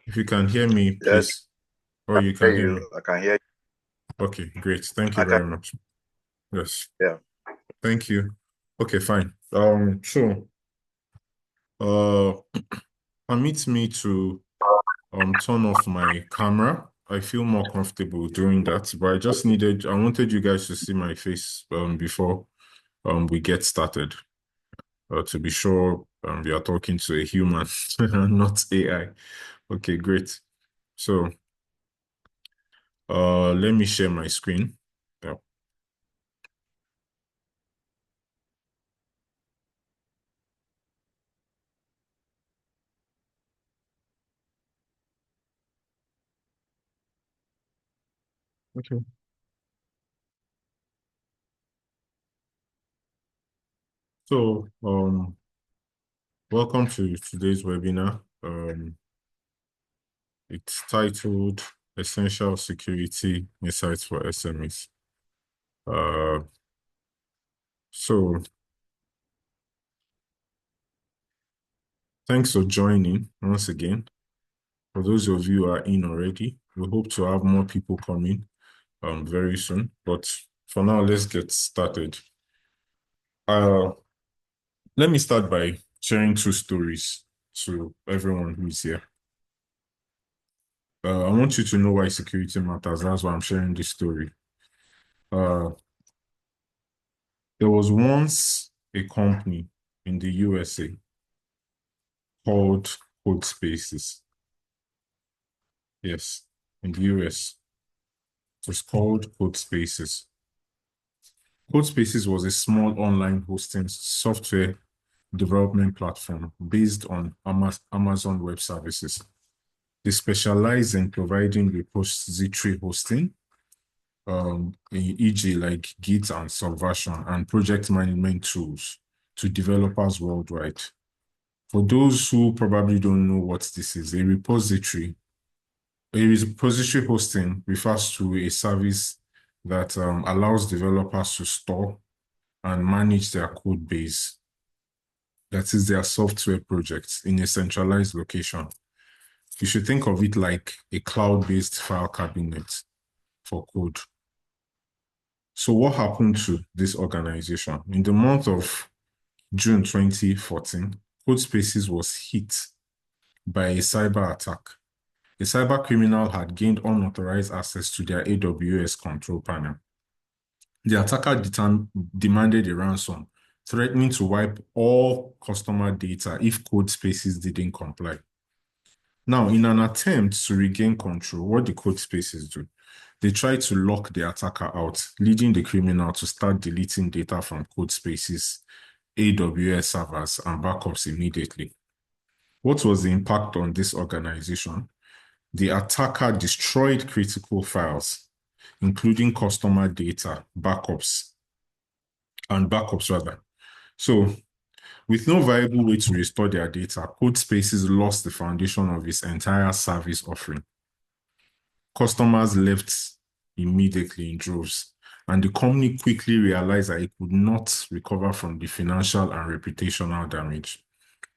If you can hear me, Yes, please. Oh, I you hear can hear me. you. I can hear you. Okay, great. Thank you I can, very much. Yes, yeah. thank you. Okay, fine. Uh, permit me to turn off my camera. I feel more comfortable doing that, but I wanted you guys to see my face before we get started. To be sure, we are talking to a human, not AI. Okay, great. So, let me share my screen. Yeah. Okay. So, welcome to today's webinar. It's titled Essential Security Insights for SMEs. Uh, so thanks for joining once again. For those of you who are in already, we hope to have more people coming very soon. But for now, let's get started. Uh, Let me start by sharing two stories to everyone who is here. I want you to know why security matters. That's why I'm sharing this story. Uh, there was once a company in the USA called Code Spaces. Yes, in the US, it was called Code Spaces. Code Spaces was a small online hosting software development platform based on Amazon Web Services. They specialize in providing repository hosting, e.g., like Git and Subversion, and project management tools to developers worldwide. For those who probably don't know what this is, a repository hosting refers to a service that allows developers to store and manage their code base, that is their software projects, in a centralized location. You should think of it like a cloud-based file cabinet for code. So what happened to this organization? In the month of June 2014, CodeSpaces was hit by a cyber attack. A cyber criminal had gained unauthorized access to their AWS control panel. The attacker demanded a ransom, threatening to wipe all customer data if CodeSpaces didn't comply. Now, in an attempt to regain control, what the CodeSpaces do? They try to lock the attacker out, leading the criminal to start deleting data from CodeSpaces, AWS servers, and backups immediately. What was the impact on this organization? The attacker destroyed critical files, including customer data, backups rather. So, with no viable way to restore their data, CodeSpaces lost the foundation of its entire service offering. Customers left immediately in droves, and the company quickly realized that it could not recover from the financial and reputational damage.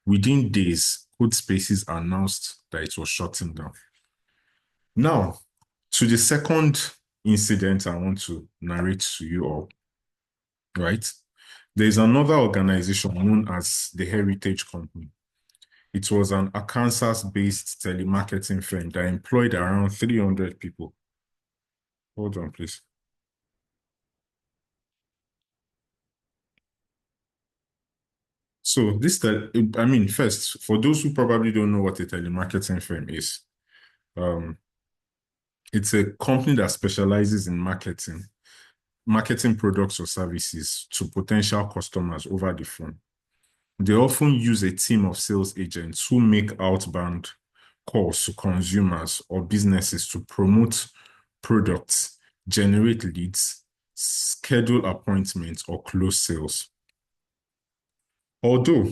Within days, CodeSpaces announced that it was shutting down. Now, to the second incident I want to narrate to you all, right? There's another organization known as the Heritage Company. It was an Arkansas-based telemarketing firm that employed around 300 people. Hold on, please. So first, for those who probably don't know what a telemarketing firm is, um, it's a company that specializes in marketing products or services to potential customers over the phone. They often use a team of sales agents who make outbound calls to consumers or businesses to promote products, generate leads, schedule appointments, or close sales. Although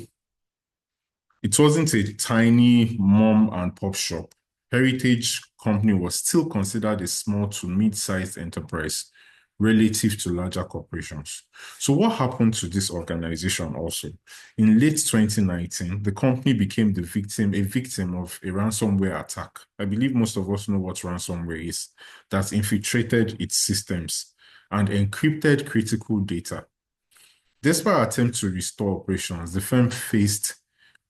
it wasn't a tiny mom and pop shop, Heritage Company was still considered a small to mid-sized enterprise relative to larger corporations. So what happened to this organization also? In late 2019, the company became a victim of a ransomware attack. I believe most of us know what ransomware is, that infiltrated its systems and encrypted critical data. Despite attempts to restore operations, the firm faced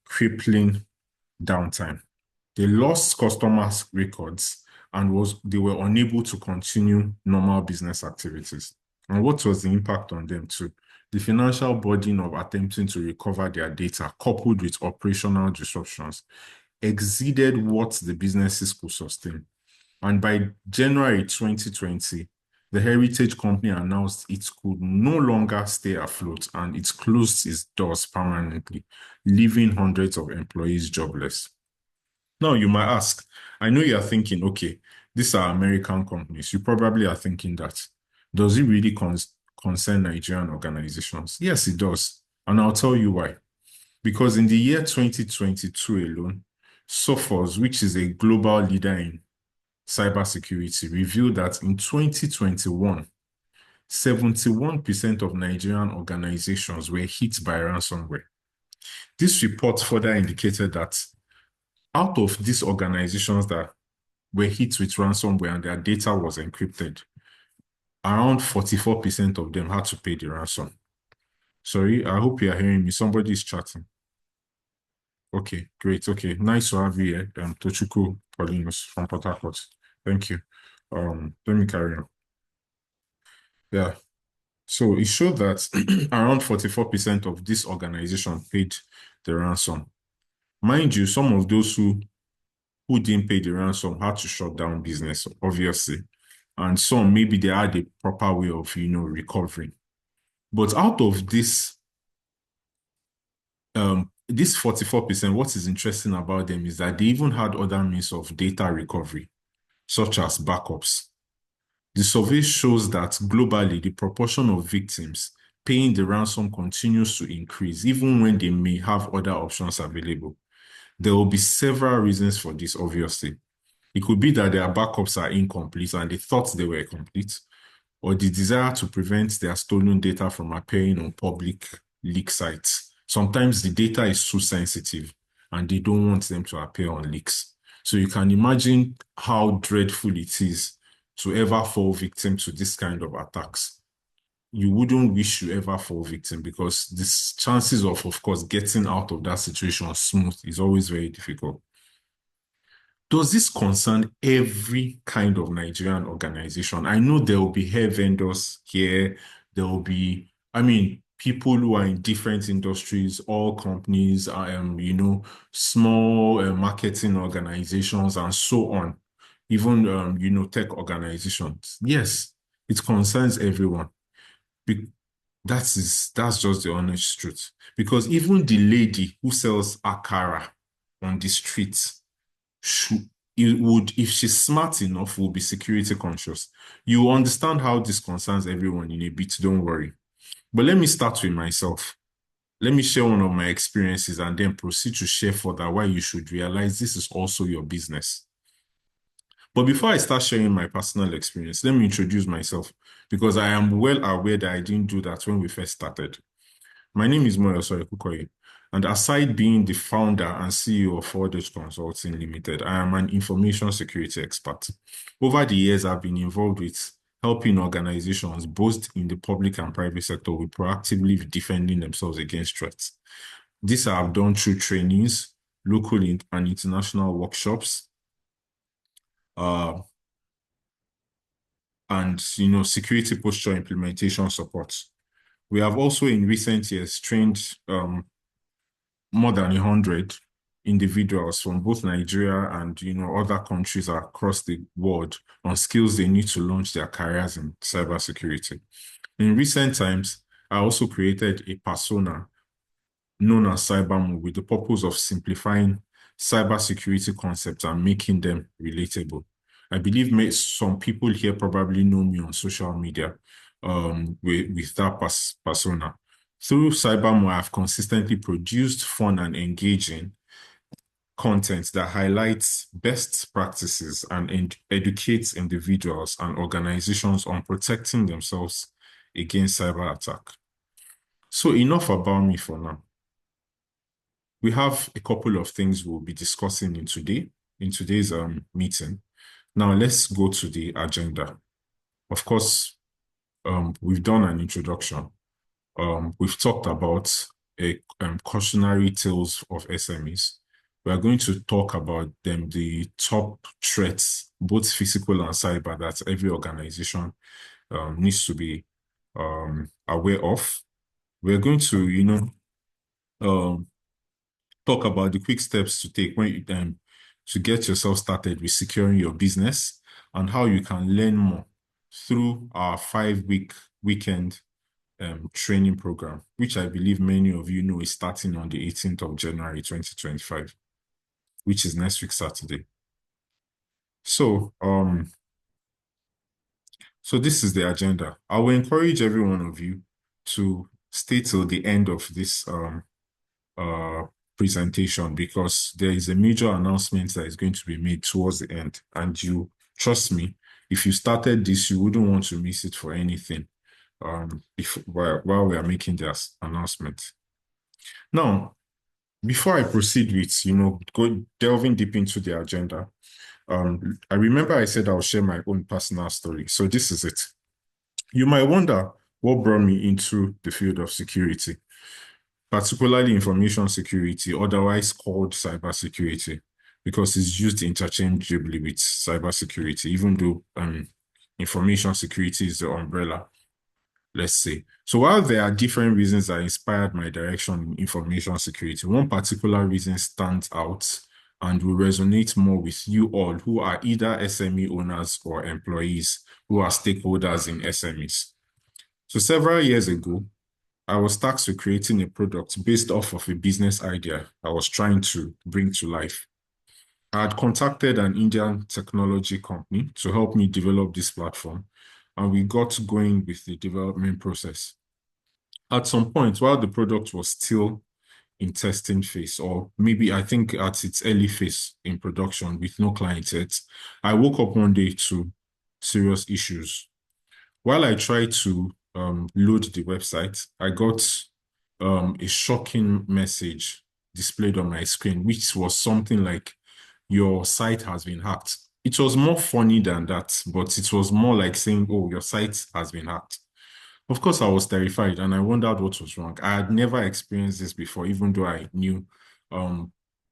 crippling downtime. They lost customers' records and they were unable to continue normal business activities. And what was the impact on them too? The financial burden of attempting to recover their data, coupled with operational disruptions, exceeded what the businesses could sustain. And by January 2020, the heritage company announced it could no longer stay afloat and it closed its doors permanently, leaving hundreds of employees jobless. Now, you might ask, I know you're thinking, okay, these are American companies. You probably are thinking that. Does it really concern Nigerian organizations? Yes, it does. And I'll tell you why. Because in the year 2022 alone, Sophos, which is a global leader in cybersecurity, revealed that in 2021, 71% of Nigerian organizations were hit by ransomware. This report further indicated that out of these organizations that were hit with ransomware and their data was encrypted, around 44% of them had to pay the ransom. Sorry, I hope you are hearing me. Somebody is chatting. Okay, great. Okay, nice to have you here. Tochukwu Paulinus from Port Harcourt. Thank you. Let me carry on. Yeah. So it showed that around 44% of this organization paid the ransom. Mind you, some of those who didn't pay the ransom had to shut down business, obviously. And some, maybe they had a proper way of, recovering. But out of this 44%, what is interesting about them is that they even had other means of data recovery, such as backups. The survey shows that globally, the proportion of victims paying the ransom continues to increase, even when they may have other options available. There will be several reasons for this, obviously. It could be that their backups are incomplete and they thought they were complete, or the desire to prevent their stolen data from appearing on public leak sites. Sometimes the data is too sensitive and they don't want them to appear on leaks. So you can imagine how dreadful it is to ever fall victim to this kind of attacks. You wouldn't wish you ever fall victim because the chances of course, getting out of that situation smooth is always very difficult. Does this concern every kind of Nigerian organization? I know there will be hair vendors here. There will be, people who are in different industries, all companies, small marketing organizations and so on. Even, tech organizations. Yes, it concerns everyone. Be that's just the honest truth. Because even the lady who sells akara on the street should it would if she's smart enough will be security conscious. You understand how this concerns everyone in a bit, don't worry. But let me start with myself. Let me share one of my experiences and then proceed to share further why you should realize this is also your business. But before I start sharing my personal experience, let me introduce myself because I am well aware that I didn't do that when we first started. My name is Moyosore Kukoyi, and aside being the founder and CEO of Forge Consulting Limited, I am an information security expert. Over the years, I've been involved with helping organizations, both in the public and private sector, with proactively defending themselves against threats. This I have done through trainings, local and international workshops, and security posture implementation support. We have also in recent years trained more than 100 individuals from both Nigeria and other countries across the world on skills they need to launch their careers in cybersecurity. In recent times, I also created a persona known as CyberMo with the purpose of simplifying cybersecurity concepts and making them relatable. I believe some people here probably know me on social media with that persona. Through CyberMo, I've consistently produced fun and engaging content that highlights best practices and educates individuals and organizations on protecting themselves against cyber attack. So enough about me for now. We have a couple of things we'll be discussing in today's meeting. Now let's go to the agenda. Of course, we've done an introduction. We've talked about a cautionary tales of SMEs. We are going to talk about them, the top threats, both physical and cyber, that every organization needs to be aware of. We're going to, um, talk about the quick steps to take when you to get yourself started with securing your business and how you can learn more through our 5-week weekend training program, which I believe many of you know is starting on the 18th of January 2025, which is next week Saturday. So, so this is the agenda. I will encourage every one of you to stay till the end of this uh, presentation, because there is a major announcement that is going to be made towards the end. And you trust me, if you started this, you wouldn't want to miss it for anything while we are making this announcement. Now, before I proceed with, delving deep into the agenda, I remember I said I'll share my own personal story. So this is it. You might wonder what brought me into the field of security, particularly information security, otherwise called cybersecurity, because it's used interchangeably with cybersecurity, even though information security is the umbrella, let's say. So while there are different reasons that inspired my direction in information security, one particular reason stands out and will resonate more with you all who are either SME owners or employees who are stakeholders in SMEs. So several years ago, I was tasked with creating a product based off of a business idea I was trying to bring to life. I had contacted an Indian technology company to help me develop this platform, and we got going with the development process. At some point, while the product was still in testing phase, or maybe I think at its early phase in production with no clients yet, I woke up one day to serious issues. While I tried to load the website, I got a shocking message displayed on my screen, which was something like, your site has been hacked. It was more funny than that, but it was more like saying, oh, your site has been hacked. Of course, I was terrified and I wondered what was wrong. I had never experienced this before, even though I knew, um,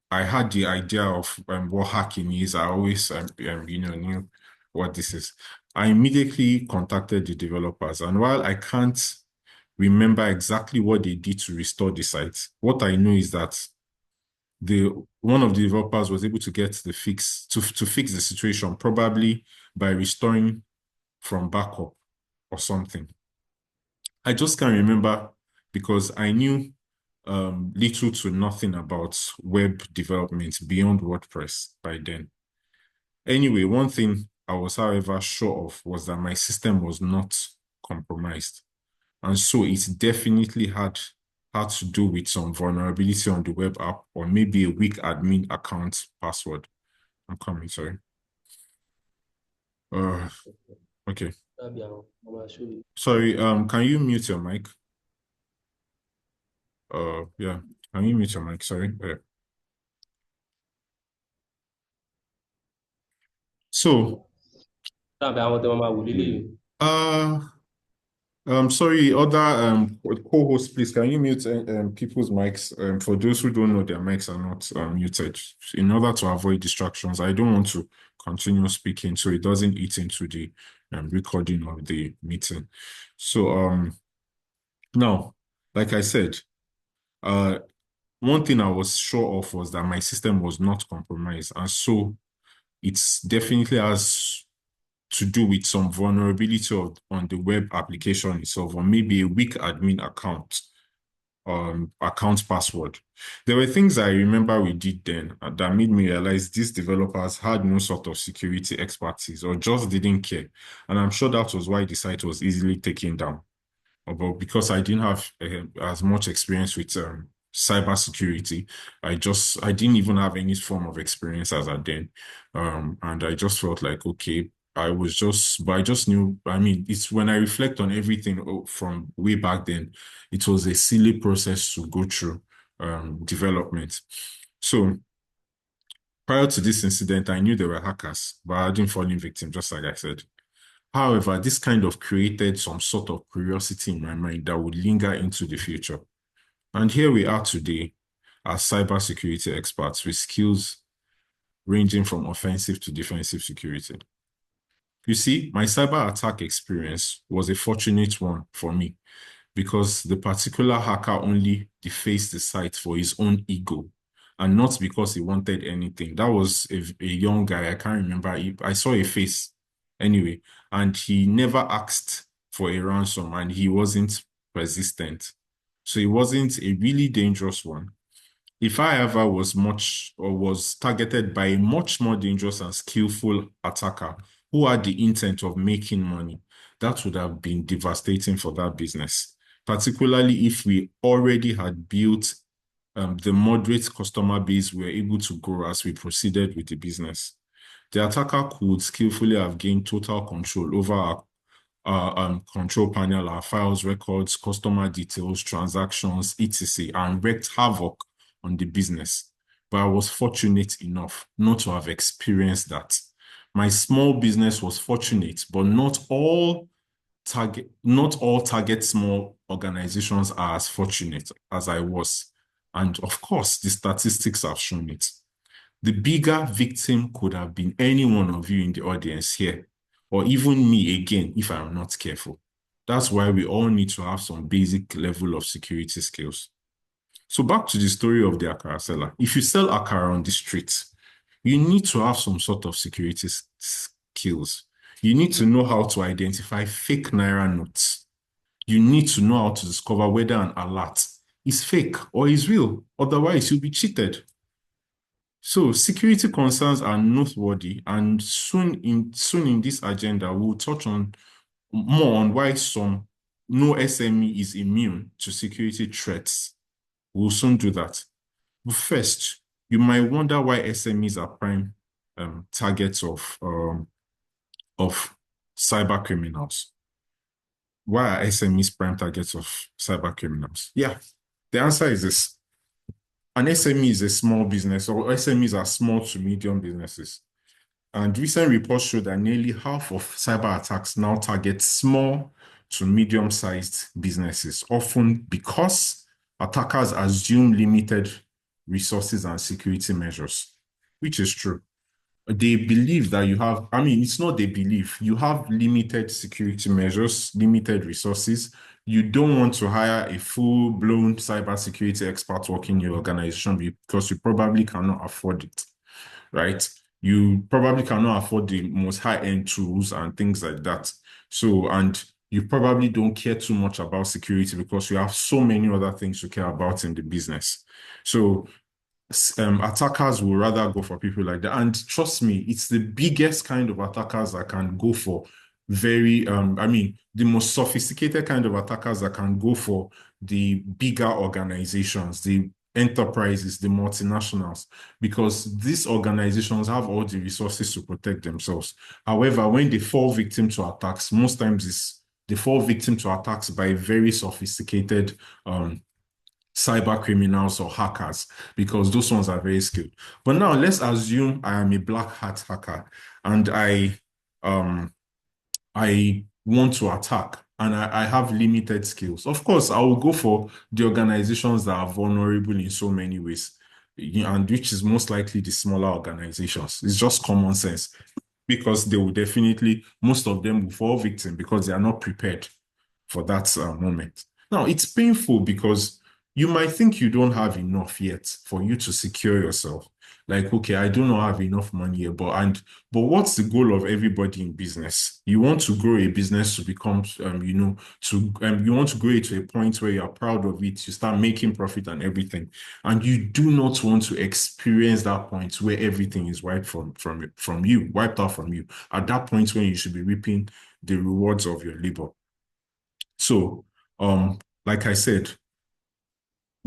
I had the idea of what hacking is. I always, knew what this is. I immediately contacted the developers, and while I can't remember exactly what they did to restore the site, what I know is that one of the developers was able to get the fix to fix the situation, probably by restoring from backup or something. I just can't remember because I knew little to nothing about web development beyond WordPress by then. Anyway, one thing I was, however, sure of was that my system was not compromised. And so it definitely had to do with some vulnerability on the web app, or maybe a weak admin account password. I'm coming, sorry. Okay. Sorry, can you mute your mic? Yeah, can you mute your mic? Sorry. So, sorry, other co-hosts, please, can you mute people's mics? For those who don't know, their mics are not muted. In order to avoid distractions, I don't want to continue speaking so it doesn't eat into the recording of the meeting. So, now, like I said, one thing I was sure of was that my system was not compromised, and so it's definitely has to do with some vulnerability on the web application itself, or maybe a weak admin account password. There were things I remember we did then that made me realize these developers had no sort of security expertise or just didn't care. And I'm sure that was why the site was easily taken down. But because I didn't have as much experience with cybersecurity. I didn't even have any form of experience as at then. And I just felt like, okay, but I just knew, I mean, it's when I reflect on everything from way back then, it was a silly process to go through, development. So prior to this incident, I knew there were hackers, but I didn't fall in victim, just like I said. However, this kind of created some sort of curiosity in my mind that would linger into the future. And here we are today as cybersecurity experts with skills ranging from offensive to defensive security. You see, my cyber attack experience was a fortunate one for me because the particular hacker only defaced the site for his own ego and not because he wanted anything. That was a young guy. I can't remember. I saw a face anyway, and he never asked for a ransom and he wasn't persistent. So it wasn't a really dangerous one. If I ever was much or was targeted by a much more dangerous and skillful attacker who had the intent of making money, that would have been devastating for that business, particularly if we already had built the moderate customer base we were able to grow as we proceeded with the business. The attacker could skillfully have gained total control over our control panel, our files, records, customer details, transactions, etc., and wreaked havoc on the business. But I was fortunate enough not to have experienced that. My small business was fortunate, but not all target small organizations are as fortunate as I was. And of course, the statistics have shown it. The bigger victim could have been any one of you in the audience here, or even me again if I am not careful. That's why we all need to have some basic level of security skills. So back to the story of the akara seller. If you sell akara on the street, you need to have some sort of security skills. You need to know how to identify fake Naira notes. You need to know how to discover whether an alert is fake or is real. Otherwise, you'll be cheated. So security concerns are noteworthy, and soon in this agenda, we'll touch on more on why no SME is immune to security threats. We'll soon do that. But first, you might wonder why SMEs are prime targets of cyber criminals. Why are SMEs prime targets of cyber criminals? Yeah, the answer is this. An SME is a small business, or SMEs are small to medium businesses. And recent reports show that nearly half of cyber attacks now target small to medium-sized businesses, often because attackers assume limited resources and security measures, which is true. They believe that it's not they believe, you have limited security measures, limited resources. You don't want to hire a full-blown cybersecurity expert working in your organization because you probably cannot afford it, right? You probably cannot afford the most high-end tools and things like that. So, and you probably don't care too much about security because you have so many other things to care about in the business. So attackers will rather go for people like that. And trust me, it's the biggest kind of attackers that can go for the most sophisticated kind of attackers that can go for the bigger organizations, the enterprises, the multinationals, because these organizations have all the resources to protect themselves. However, when they fall victim to attacks, most times they fall victim to attacks by very sophisticated cyber criminals or hackers, because those ones are very skilled. But now let's assume I am a black hat hacker and I want to attack and I have limited skills. Of course, I will go for the organizations that are vulnerable in so many ways, and which is most likely the smaller organizations. It's just common sense because most of them will fall victim because they are not prepared for that moment. Now, it's painful because you might think you don't have enough yet for you to secure yourself. Like, okay, I do not have enough money here, but what's the goal of everybody in business? You want to grow a business to become, you want to grow it to a point where you are proud of it, you start making profit and everything, and you do not want to experience that point where everything is wiped wiped out from you. At that point when you should be reaping the rewards of your labor. So, like I said,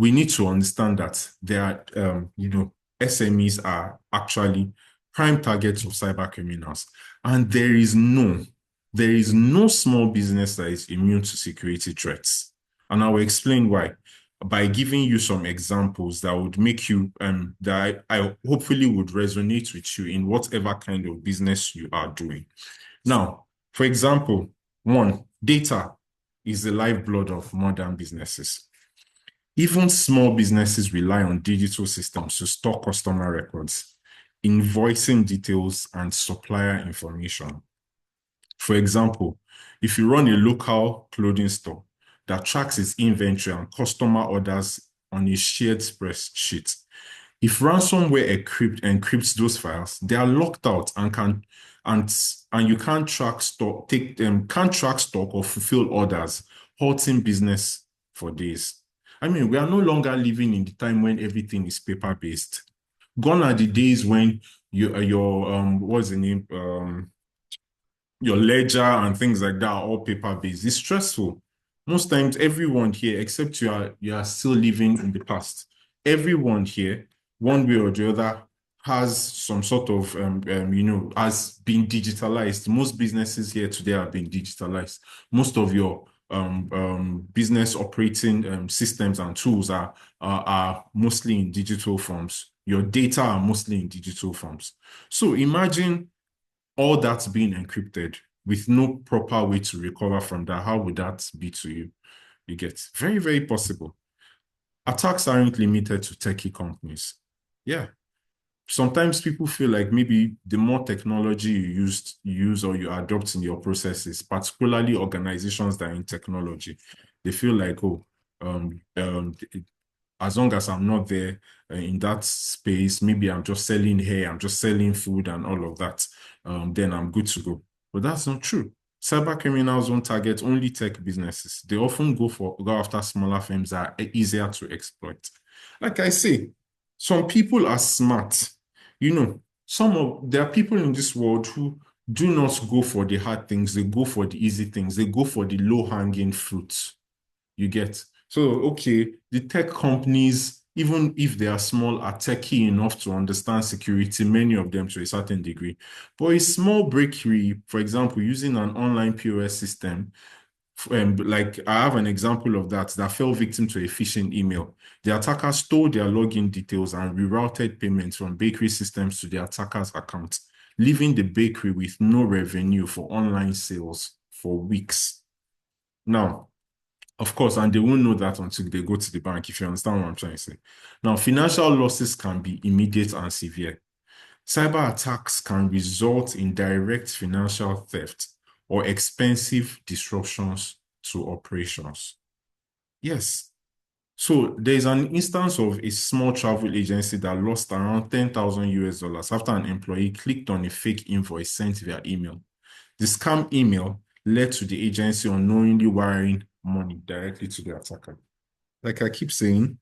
we need to understand that there are, SMEs are actually prime targets of cyber criminals. And there is no small business that is immune to security threats. And I will explain why by giving you some examples that would make you, that I hopefully would resonate with you in whatever kind of business you are doing. Now, for example, one, data is the lifeblood of modern businesses. Even small businesses rely on digital systems to store customer records, invoicing details, and supplier information. For example, if you run a local clothing store that tracks its inventory and customer orders on a shared spreadsheet, if ransomware encrypts those files, they are locked out and and you can't track stock, can't track stock or fulfill orders, halting business for days. I mean, we are no longer living in the time when everything is paper-based. Gone are the days when your what's the name? Your ledger and things like that are all paper-based. It's stressful. Most times, everyone here, except you are still living in the past. Everyone here, one way or the other, has some sort of has been digitalized. Most businesses here today have been digitalized. Most of your business operating systems and tools are mostly in digital forms. Your data are mostly in digital forms. So imagine all that's being encrypted with no proper way to recover from that. How would that be to you? You get very, very possible. Attacks aren't limited to techie companies. Yeah. Sometimes people feel like maybe the more technology you use or you adopt in your processes, particularly organizations that are in technology, they feel like, oh, as long as I'm not there in that space, maybe I'm just selling hair, I'm just selling food and all of that, then I'm good to go. But that's not true. Cyber criminals don't target only tech businesses. They often go after smaller firms that are easier to exploit. Like I say, some people are smart. There are people in this world who do not go for the hard things. They go for the easy things. They go for the low-hanging fruits. You get. So, okay, the tech companies, even if they are small, are techy enough to understand security, many of them to a certain degree. But a small breakthrough, for example, using an online POS system, like I have an example of that fell victim to a phishing email. The attacker stole their login details and rerouted payments from bakery systems to the attacker's account, leaving the bakery with no revenue for online sales for weeks. Now, of course, and they won't know that until they go to the bank, if you understand what I'm trying to say. Now, financial losses can be immediate and severe. Cyber attacks can result in direct financial theft or expensive disruptions to operations. Yes. So there's an instance of a small travel agency that lost around 10,000 US dollars after an employee clicked on a fake invoice sent via email. The scam email led to the agency unknowingly wiring money directly to the attacker. Like I keep saying,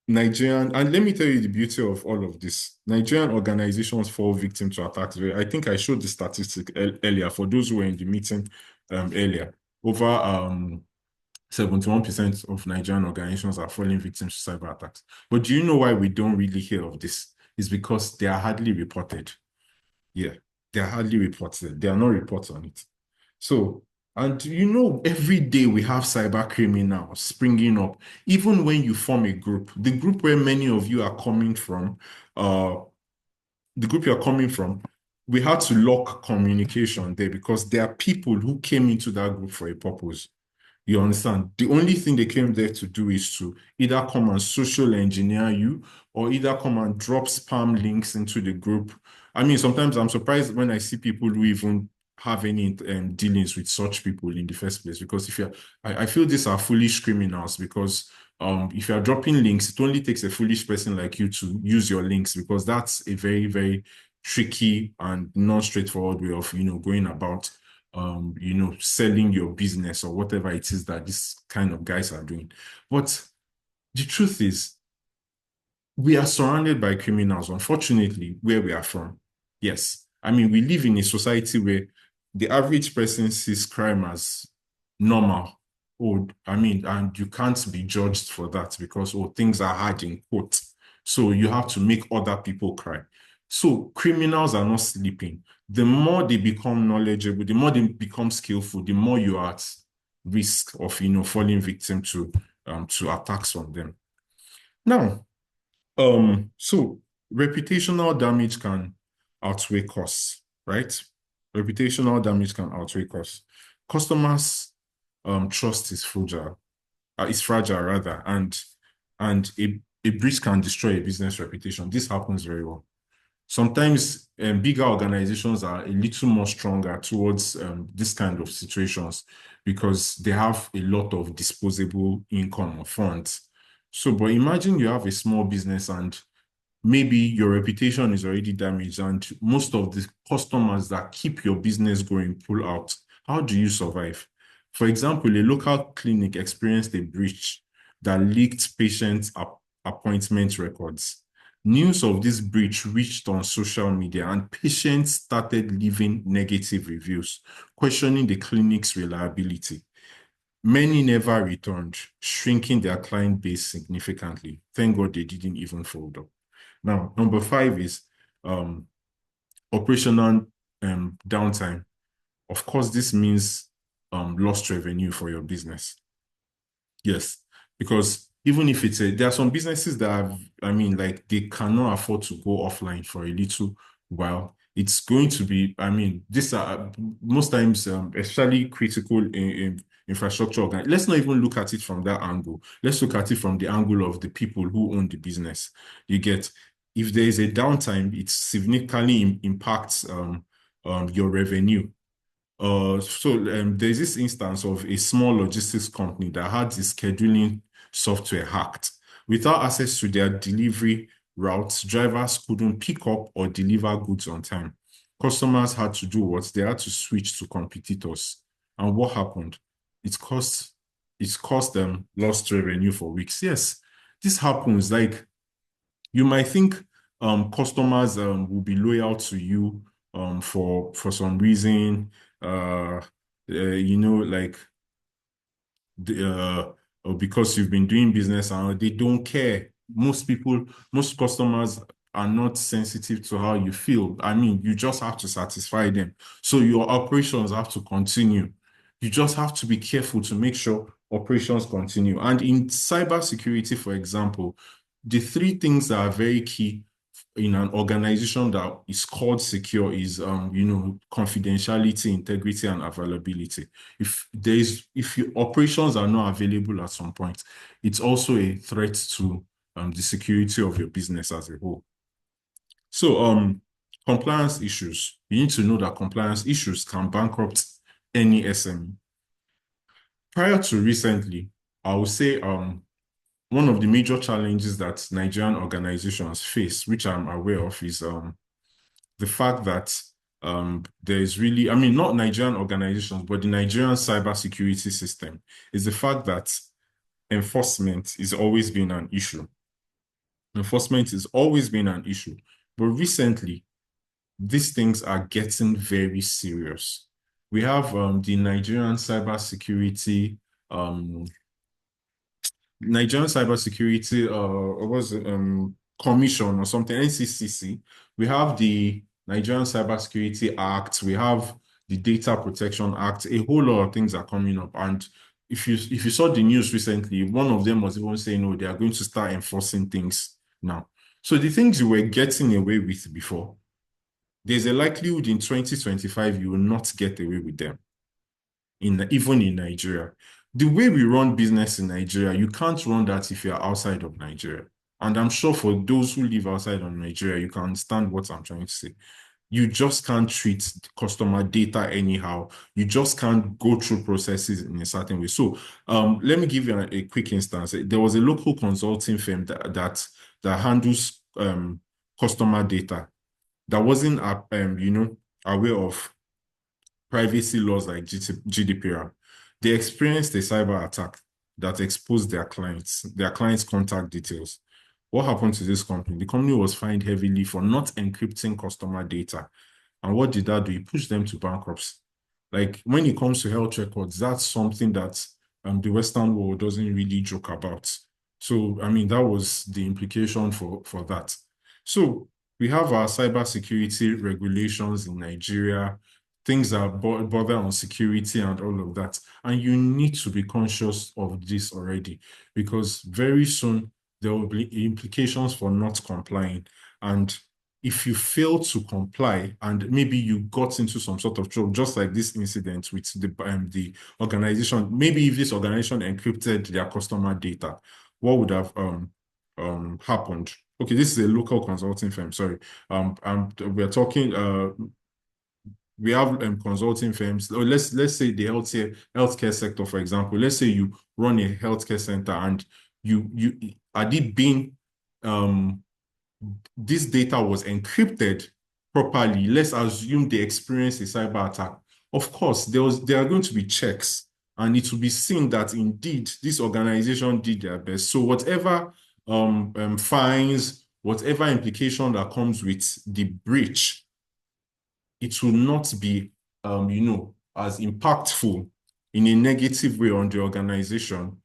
and let me tell you the beauty of all of this. Nigerian organizations fall victim to attacks. I think I showed the statistic earlier for those who were in the meeting earlier. Over 71% of Nigerian organizations are falling victims to cyber attacks. But do you know why we don't really hear of this? It's because they are hardly reported. Yeah, they are hardly reported. There are no reports on it. So, and every day we have cyber criminals springing up. Even when you form a group, the group where many of you are coming from, the group you're coming from, we had to lock communication there because there are people who came into that group for a purpose. You understand? The only thing they came there to do is to either come and social engineer you or either come and drop spam links into the group. I mean, sometimes I'm surprised when I see people who even have any dealings with such people in the first place. Because I feel these are foolish criminals because if you're dropping links, it only takes a foolish person like you to use your links because that's a very, very tricky and non-straightforward way of, going about selling your business or whatever it is that these kind of guys are doing. But the truth is, we are surrounded by criminals, unfortunately, where we are from. Yes. I mean, we live in a society where the average person sees crime as normal. oh, I mean, and you can't be judged for that because, oh, things are hard in quote. So you have to make other people cry. So criminals are not sleeping. The more they become knowledgeable, the more they become skillful, the more you are at risk of, falling victim to attacks from them. Now, so reputational damage can outweigh costs, right? Reputational damage can outweigh costs. Customers trust is fragile rather, and a breach can destroy a business reputation. This happens very well. Sometimes bigger organizations are a little more stronger towards this kind of situations because they have a lot of disposable income or funds. So, but imagine you have a small business and maybe your reputation is already damaged and most of the customers that keep your business going pull out. How do you survive? For example, a local clinic experienced a breach that leaked patients' appointment records. News of this breach reached on social media and patients started leaving negative reviews, questioning the clinic's reliability. Many never returned, shrinking their client base significantly. Thank God they didn't even fold up. Now, number 5 is um, operational downtime. Of course, this means lost revenue for your business. Yes, because even if there are some businesses that have, I mean, like they cannot afford to go offline for a little while. It's going to be, I mean, these are most times, especially critical in infrastructure. Let's not even look at it from that angle. Let's look at it from the angle of the people who own the business. You get, if there is a downtime, it significantly impacts your revenue. There's this instance of a small logistics company that had the scheduling software hacked. Without access to their delivery routes, drivers couldn't pick up or deliver goods on time. Customers had to do what? They had to switch to competitors. And what happened? It cost them lost revenue for weeks. Yes, this happens. Like you might think customers will be loyal to you for some reason. Like or because you've been doing business and they don't care. Most customers are not sensitive to how you feel. I mean, you just have to satisfy them. So your operations have to continue. You just have to be careful to make sure operations continue. And in cybersecurity, for example, the 3 things that are very key in an organization that is called secure is confidentiality, integrity, and availability. If your operations are not available at some point, it's also a threat to the security of your business as a whole. So compliance issues. You need to know that compliance issues can bankrupt any SME. Prior to recently, I would say one of the major challenges that Nigerian organizations face, which I'm aware of, is the fact that there's really, I mean, not Nigerian organizations, but the Nigerian cybersecurity system, is the fact that enforcement is always been an issue. Enforcement has always been an issue. But recently, these things are getting very serious. We have the um, Nigerian Cybersecurity, was it, Commission or something, NCCC. We have the Nigerian Cybersecurity Act. We have the Data Protection Act. A whole lot of things are coming up. And if you saw the news recently, one of them was even saying, "Oh, they are going to start enforcing things now." So the things you were getting away with before, there's a likelihood in 2025 you will not get away with them even in Nigeria. The way we run business in Nigeria, you can't run that if you're outside of Nigeria. And I'm sure for those who live outside of Nigeria, you can understand what I'm trying to say. You just can't treat customer data anyhow. You just can't go through processes in a certain way. So let me give you a quick instance. There was a local consulting firm that handles customer data that wasn't aware of privacy laws like GDPR. They experienced a cyber attack that exposed their clients' contact details. What happened to this company? The company was fined heavily for not encrypting customer data. And what did that do? It pushed them to bankruptcy. Like when it comes to health records, that's something that the Western world doesn't really joke about. So, I mean, that was the implication for that. So we have our cybersecurity regulations in Nigeria, things that bother on security and all of that. And you need to be conscious of this already, because very soon there will be implications for not complying. And if you fail to comply and maybe you got into some sort of trouble, just like this incident with the organization, maybe if this organization encrypted their customer data, what would have happened? Okay, this is a local consulting firm, sorry. And we're talking we have consulting firms. Let's say the healthcare sector, for example. Let's say you run a healthcare center and you are it being this data was encrypted properly. Let's assume they experienced a cyber attack. Of course, there are going to be checks, and it will be seen that indeed this organization did their best. So whatever fines, whatever implication that comes with the breach, it will not be, as impactful in a negative way on the organization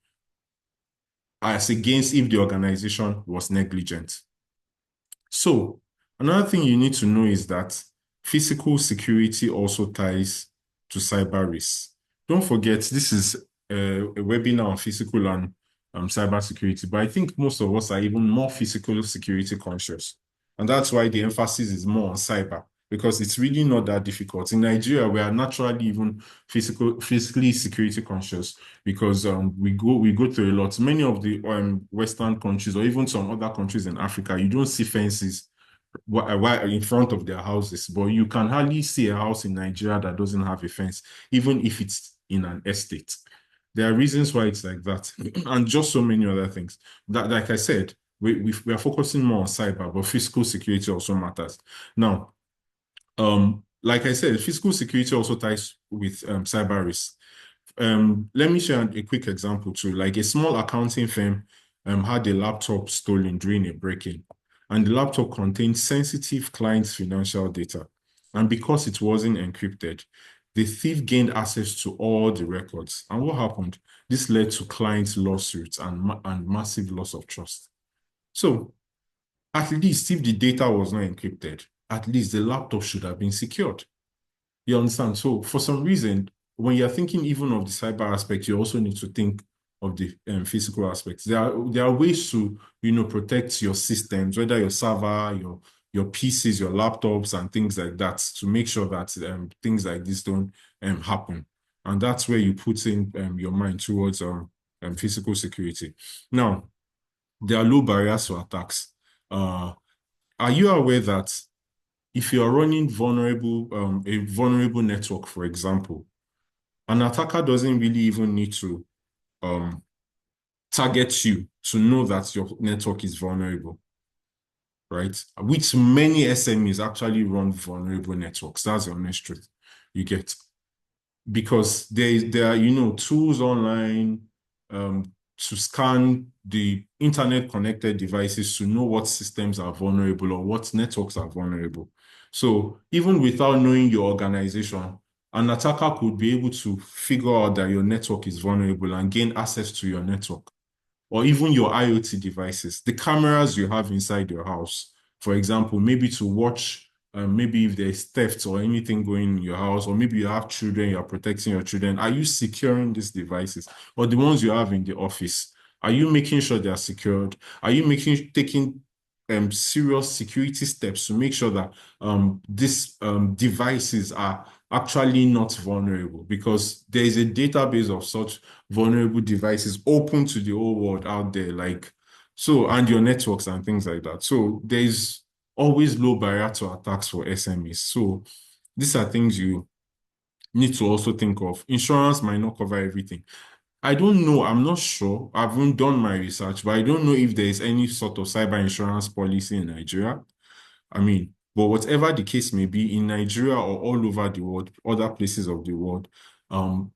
as against if the organization was negligent. So another thing you need to know is that physical security also ties to cyber risk. Don't forget, this is a webinar on physical and cyber security, but I think most of us are even more physical security conscious. And that's why the emphasis is more on cyber, because it's really not that difficult. In Nigeria, we are naturally even physically security conscious because we go through a lot. Many of the Western countries or even some other countries in Africa, you don't see fences in front of their houses, but you can hardly see a house in Nigeria that doesn't have a fence, even if it's in an estate. There are reasons why it's like that, and just so many other things. That, like I said, we are focusing more on cyber, but physical security also matters. Now, like I said, physical security also ties with cyber risk. Let me share a quick example too. Like a small accounting firm had a laptop stolen during a break-in, and the laptop contained sensitive clients' financial data. And because it wasn't encrypted, the thief gained access to all the records. And what happened? This led to client lawsuits and massive loss of trust. So at least if the data was not encrypted, at least the laptop should have been secured. You understand? So for some reason, when you're thinking even of the cyber aspect, you also need to think of the physical aspects. There are ways to protect your systems, whether your server, your PCs, your laptops, and things like that, to make sure that things like this don't happen. And that's where you put in your mind towards physical security. Now, there are low barriers to attacks. Are you aware that if you are running a vulnerable network, for example, an attacker doesn't really even need to um, target you to know that your network is vulnerable, right? Which many SMEs actually run vulnerable networks. That's the honest truth. You get, because there are tools online to scan the internet connected devices to know what systems are vulnerable or what networks are vulnerable. So even without knowing your organization, an attacker could be able to figure out that your network is vulnerable and gain access to your network, or even your IoT devices, the cameras you have inside your house, for example, maybe to watch, maybe if there's theft or anything going in your house, or maybe you have children, you're protecting your children. Are you securing these devices? Or the ones you have in the office, are you making sure they are secured? Are you taking serious security steps to make sure that these devices are actually not vulnerable? Because there is a database of such vulnerable devices open to the whole world out there, and your networks and things like that. So there's always low barrier to attacks for SMEs. So these are things you need to also think of. Insurance might not cover everything. I don't know. I'm not sure. I haven't done my research, but I don't know if there is any sort of cyber insurance policy in Nigeria. I mean, but whatever the case may be, in Nigeria or all over the world, other places of the world,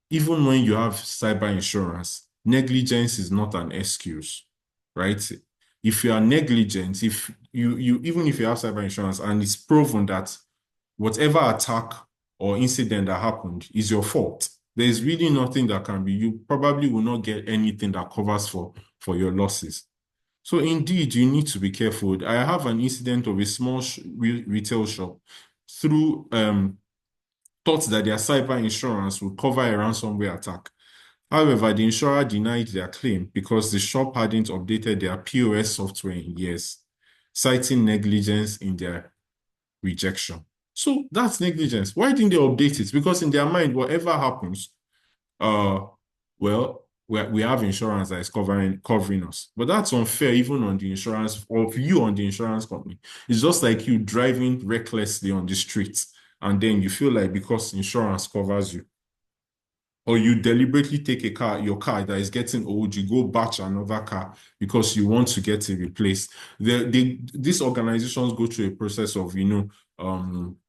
even when you have cyber insurance, negligence is not an excuse, right? If you are negligent, if you even if you have cyber insurance and it's proven that whatever attack or incident that happened is your fault, There's really nothing that can be, you probably will not get anything that covers for your losses. So indeed, you need to be careful. I have an incident of a small retail shop through thought that their cyber insurance would cover a ransomware attack. However, the insurer denied their claim because the shop hadn't updated their POS software in years, citing negligence in their rejection. So that's negligence. Why didn't they update it? Because in their mind, whatever happens, uh, well, we have insurance that is covering us. But that's unfair, even on the insurance of you on the insurance company. It's just like you driving recklessly on the street, and then you feel like because insurance covers you, or you deliberately take your car that is getting old, you go batch another car because you want to get it replaced. These organizations go through a process of,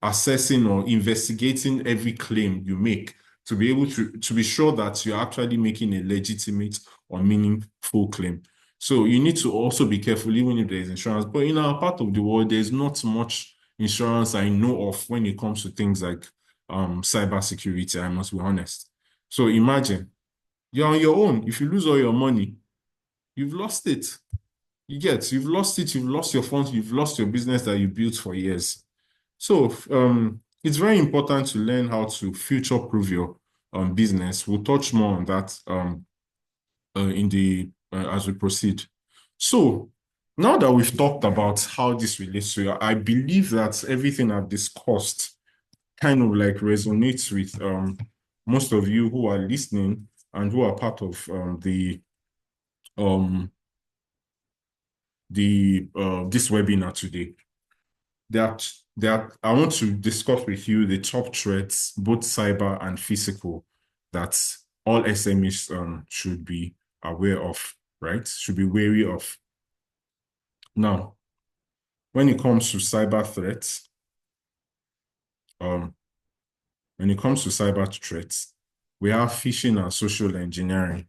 assessing or investigating every claim you make to be able to be sure that you're actually making a legitimate or meaningful claim. So you need to also be careful, even if there's insurance. But in our part of the world, there's not much insurance I know of when it comes to things like cybersecurity, I must be honest. So imagine you're on your own. If you lose all your money, you've lost it. You've lost it, you've lost your funds, you've lost your business that you built for years. So it's very important to learn how to future-proof your business. We'll touch more on that in the as we proceed. So now that we've talked about how this relates to you, I believe that everything I've discussed kind of like resonates with most of you who are listening and who are part of um this webinar today. That I want to discuss with you the top threats, both cyber and physical, that all SMEs should be aware of, right? Should be wary of. Now, when it comes to cyber threats, um, we have phishing and social engineering.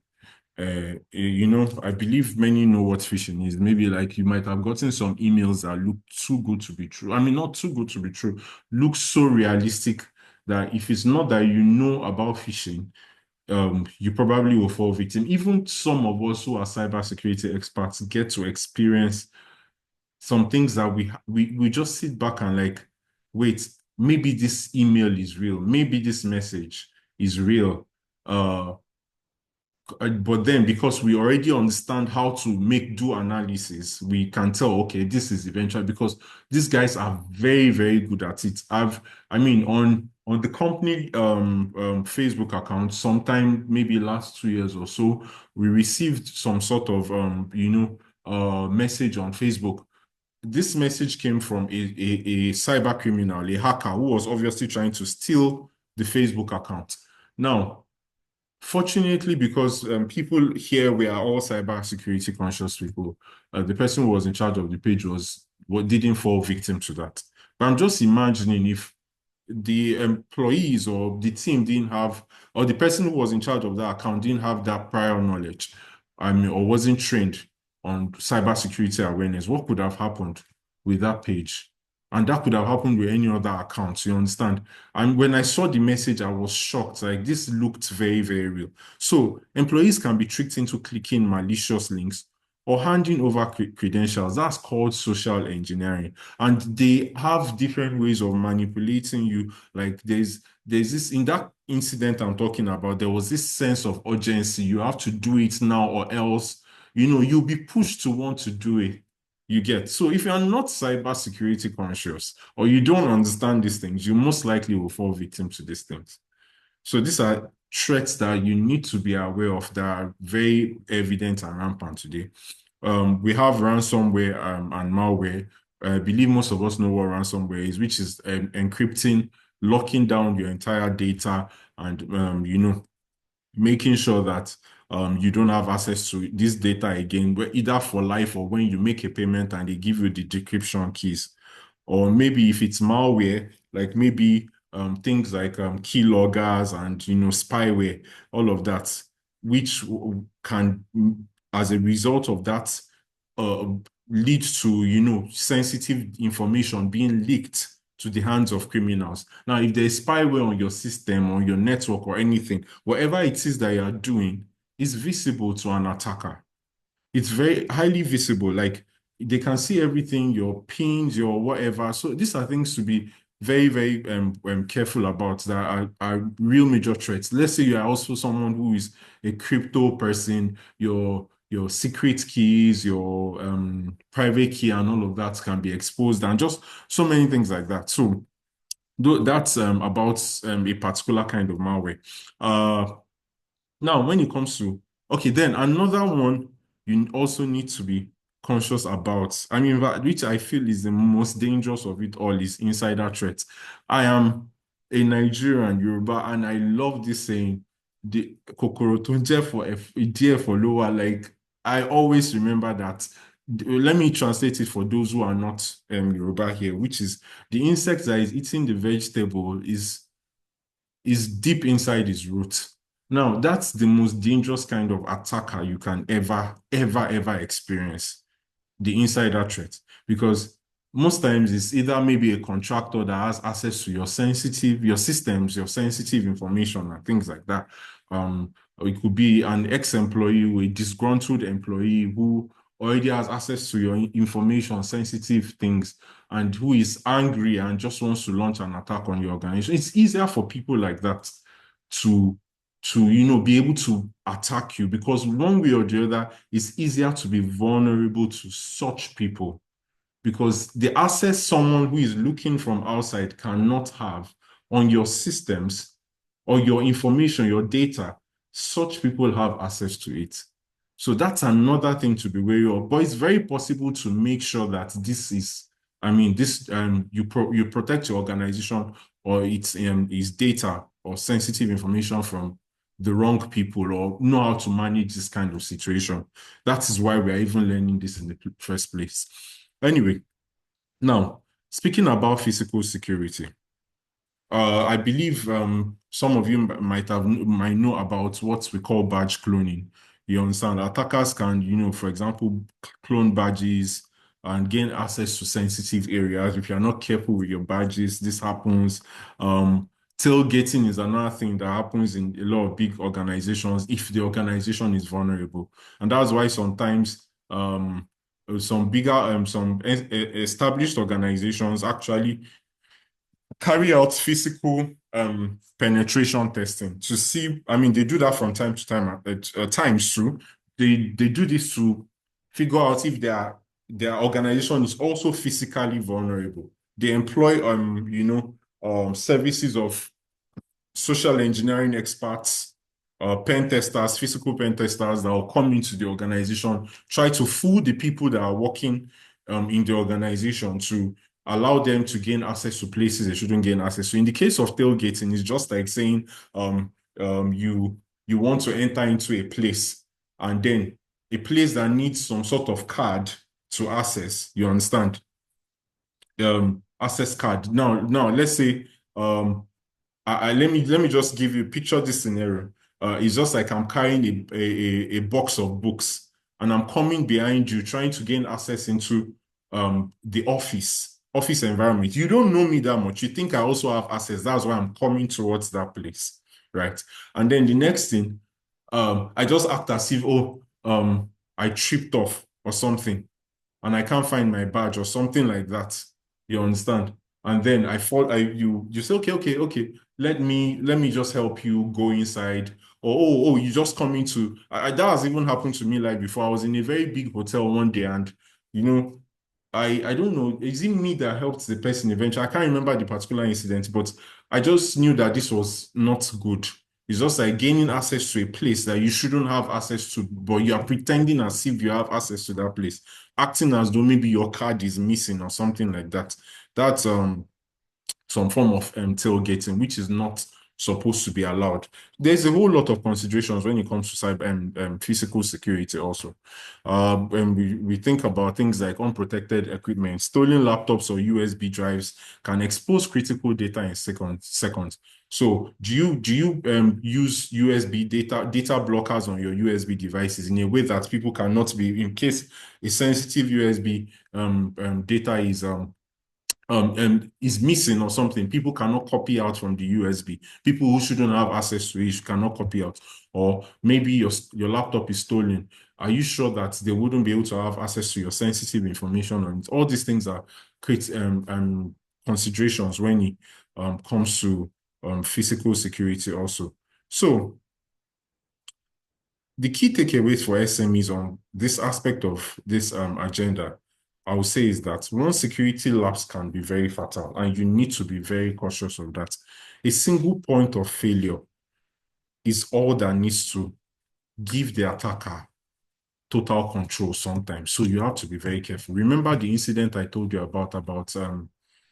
I believe many know what phishing is. Maybe like you might have gotten some emails that look too good to be true. I mean, not too good to be true, look so realistic that if it's not that you know about phishing, you probably will fall victim. Even some of us who are cybersecurity experts get to experience some things that we just sit back and like, wait, maybe this email is real, maybe this message is real. But then because we already understand how to do analysis, we can tell, okay, this is eventual because these guys are very, very good at it. I mean, on the company Facebook account, sometime maybe last 2 years or so, we received some sort of message on Facebook. This message came from a cyber criminal, a hacker who was obviously trying to steal the Facebook account. Now, fortunately, because people here, we are all cybersecurity conscious people, the person who was in charge of the page didn't fall victim to that. But I'm just imagining if the employees or the team didn't have, or the person who was in charge of that account didn't have that prior knowledge, I mean, or wasn't trained on cybersecurity awareness, what could have happened with that page? And that could have happened with any other account, you understand? And when I saw the message, I was shocked. Like, this looked very, very real. So employees can be tricked into clicking malicious links or handing over credentials. That's called social engineering. And they have different ways of manipulating you. Like there's this, in that incident I'm talking about, there was this sense of urgency. You have to do it now or else, you'll be pushed to want to do it. You get. So if you're not cybersecurity conscious or you don't understand these things, you most likely will fall victim to these things. So these are threats that you need to be aware of that are very evident and rampant today. We have ransomware and malware. I believe most of us know what ransomware is, which is encrypting, locking down your entire data, and making sure that you don't have access to this data again, either for life or when you make a payment and they give you the decryption keys. Or maybe if it's malware, like maybe things like keyloggers and spyware, all of that, which can, as a result of that, uh, lead to sensitive information being leaked to the hands of criminals. Now, if there's spyware on your system, on your network, or anything, whatever it is that you are doing is visible to an attacker. It's very highly visible. Like they can see everything, your pins, your whatever. So these are things to be very, very careful about that are real major threats. Let's say you are also someone who is a crypto person, your secret keys, your private key, and all of that can be exposed, and just so many things like that. So that's about a particular kind of malware. Now, when it comes to, okay, then another one you also need to be conscious about, I mean, which I feel is the most dangerous of it all, is insider threats. I am a Nigerian Yoruba, and I love this saying, the kokoro to jẹ for lower. Like, I always remember that. Let me translate it for those who are not Yoruba here, which is the insect that is eating the vegetable is deep inside his root. Now, that's the most dangerous kind of attacker you can ever experience, the insider threat, because most times it's either maybe a contractor that has access to your systems, your sensitive information, and things like that. Or it could be an ex-employee or a disgruntled employee who already has access to your information, sensitive things, and who is angry and just wants to launch an attack on your organization. It's easier for people like that to be able to attack you, because one way or the other, it's easier to be vulnerable to such people, because the access someone who is looking from outside cannot have on your systems or your information, your data, such people have access to it. So that's another thing to be wary of. But it's very possible to make sure that you protect your organization or its data or sensitive information from the wrong people, or know how to manage this kind of situation. That is why we are even learning this in the first place. Anyway, now speaking about physical security, I believe some of you might know about what we call badge cloning. You understand? Attackers can, for example, clone badges and gain access to sensitive areas. If you're not careful with your badges, this happens. Tailgating is another thing that happens in a lot of big organizations if the organization is vulnerable, and that's why sometimes some bigger established organizations actually carry out physical penetration testing to see. I mean, they do that from time to time at times too. They do this to figure out if their organization is also physically vulnerable. They employ services of social engineering experts, pen testers, physical pen testers that will come into the organization, try to fool the people that are working in the organization to allow them to gain access to places they shouldn't gain access. So in the case of tailgating, it's just like saying you want to enter into a place, and then a place that needs some sort of card to access, you understand? Access card. Now let's say let me just give you picture this scenario. It's just like I'm carrying a box of books, and I'm coming behind you trying to gain access into the office environment. You don't know me that much. You think I also have access. That's why I'm coming towards that place, right? And then the next thing, I just act as if, I tripped off or something, and I can't find my badge or something like that. You understand? And then I fall, you say, okay, let me just help you go inside. Or you just come into that has even happened to me like before. I was in a very big hotel one day, and you know, I don't know, is it me that helped the person eventually? I can't remember the particular incident, but I just knew that this was not good. It's just like gaining access to a place that you shouldn't have access to, but you are pretending as if you have access to that place, acting as though maybe your card is missing or something like that. That's some form of tailgating, which is not supposed to be allowed. There's a whole lot of considerations when it comes to cyber and physical security also. When we think about things like unprotected equipment, stolen laptops or USB drives can expose critical data in seconds. So do you use USB data blockers on your USB devices in a way that people cannot be, in case a sensitive USB data and is missing or something, people cannot copy out from the USB. People who shouldn't have access to it cannot copy out. Or maybe your laptop is stolen. Are you sure that they wouldn't be able to have access to your sensitive information? And all these things are create considerations when it comes to physical security also. So the key takeaways for SMEs on this aspect of this agenda, I would say, is that one, security lapse can be very fatal, and you need to be very cautious of that. A single point of failure is all that needs to give the attacker total control sometimes. So you have to be very careful. Remember the incident I told you about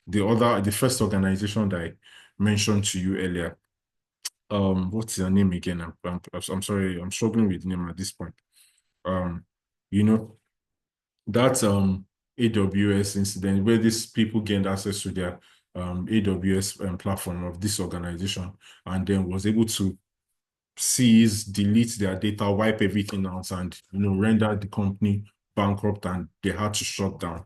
the first organization that I mentioned to you earlier. What's your name again? I'm sorry, I'm struggling with the name at this point. Um, you know, that AWS incident where these people gained access to their AWS platform of this organization and then was able to seize, delete their data, wipe everything out, and render the company bankrupt, and they had to shut down.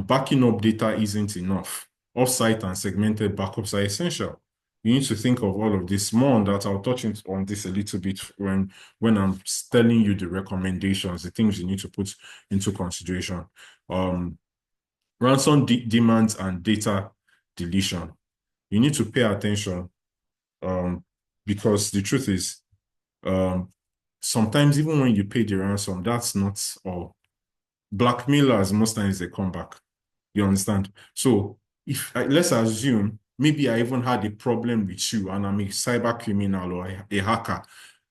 Backing up data isn't enough. Offsite and segmented backups are essential. You need to think of all of this more on that. I'll touch on this a little bit when I'm telling you the recommendations, the things you need to put into consideration. Um, demands and data deletion. You need to pay attention um, because the truth is, um, sometimes even when you pay the ransom, that's not all. Blackmailers, most times they come back. You understand? So if let's assume maybe I even had a problem with you and I'm a cyber criminal or a hacker,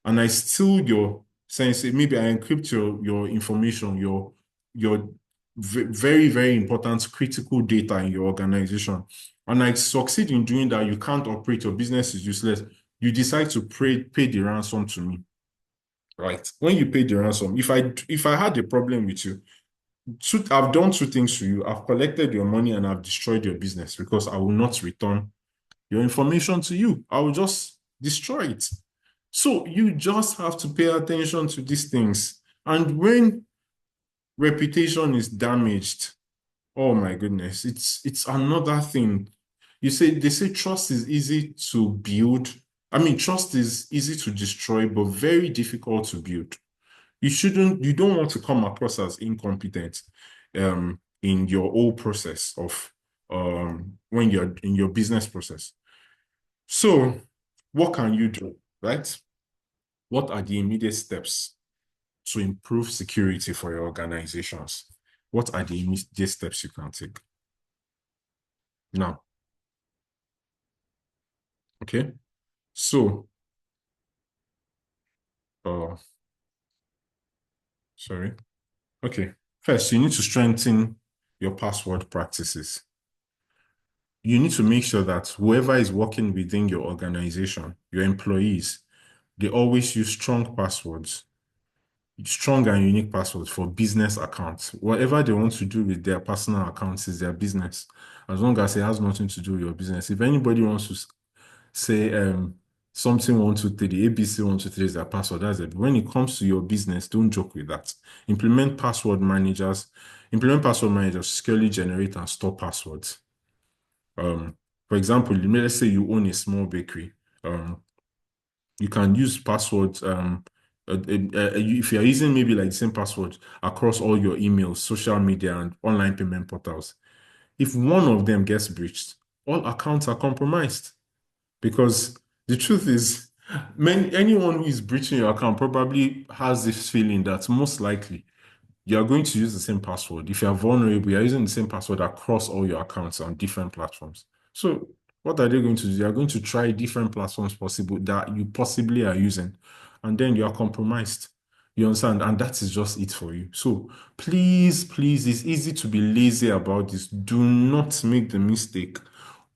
and I steal your sense, maybe I encrypt your information, your very, very important critical data in your organization, and I succeed in doing that, you can't operate, your business is useless. You decide to pay the ransom to me. Right. When you pay the ransom, if I had a problem with you, I've done two things to you. I've collected your money and I've destroyed your business because I will not return your information to you. I will just destroy it. So you just have to pay attention to these things. And when reputation is damaged, oh my goodness, it's another thing. They say trust is easy to build. I mean, trust is easy to destroy, but very difficult to build. You don't want to come across as incompetent in your whole process of when you're in your business process. So what can you do, right? What are the immediate steps to improve security for your organizations? What are the immediate steps you can take? Now, okay? So, uh, sorry. Okay. First, you need to strengthen your password practices. You need to make sure that whoever is working within your organization, your employees, they always use strong and unique passwords for business accounts. Whatever they want to do with their personal accounts is their business, as long as it has nothing to do with your business. If anybody wants to say something 123, ABC 123 is their password, that's it. But when it comes to your business, don't joke with that. Implement password managers, securely generate and store passwords. For example, let's say you own a small bakery. You can use passwords. If you're using maybe like the same password across all your emails, social media, and online payment portals, if one of them gets breached, all accounts are compromised. Because the truth is, anyone who is breaching your account probably has this feeling that most likely you are going to use the same password. If you are vulnerable, you are using the same password across all your accounts on different platforms. So what are they going to do? They are going to try different platforms possible that you possibly are using, and then you are compromised. You understand? And that is just it for you. So please, please, it's easy to be lazy about this. Do not make the mistake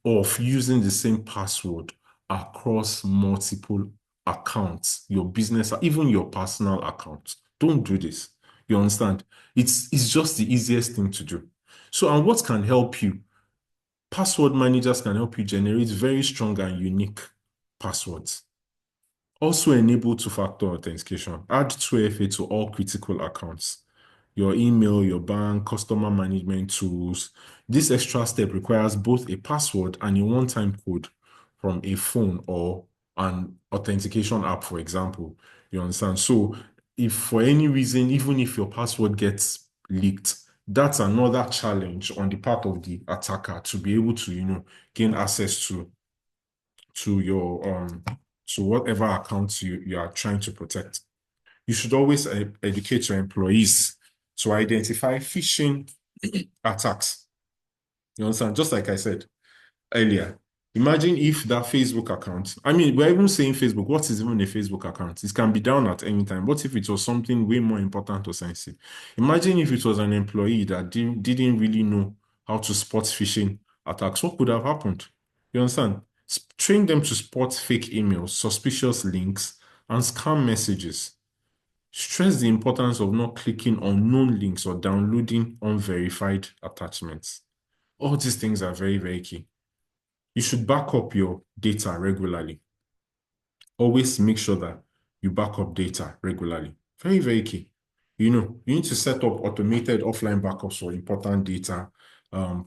of using the same password across multiple accounts, your business, even your personal accounts. Don't do this. You understand? It's just the easiest thing to do. So, and what can help you? Password managers can help you generate very strong and unique passwords. Also enable two-factor authentication. Add 2FA to all critical accounts. your email, your bank, customer management tools. This extra step requires both a password and a one-time code from a phone or an authentication app, for example. You understand? So if for any reason, even if your password gets leaked, that's another challenge on the part of the attacker to be able to, gain access to your to whatever accounts you are trying to protect. You should always educate your employees to identify phishing attacks. You understand? Just like I said earlier, imagine if that Facebook account, I mean, we're even saying Facebook, what is even a Facebook account? It can be down at any time. What if it was something way more important or sensitive? Imagine if it was an employee that didn't really know how to spot phishing attacks. What could have happened? You understand? Train them to spot fake emails, suspicious links, and scam messages. Stress the importance of not clicking on known links or downloading unverified attachments. All these things are very, very key. You should back up your data regularly. Always make sure that you back up data regularly. Very, very key. You need to set up automated offline backups for important data,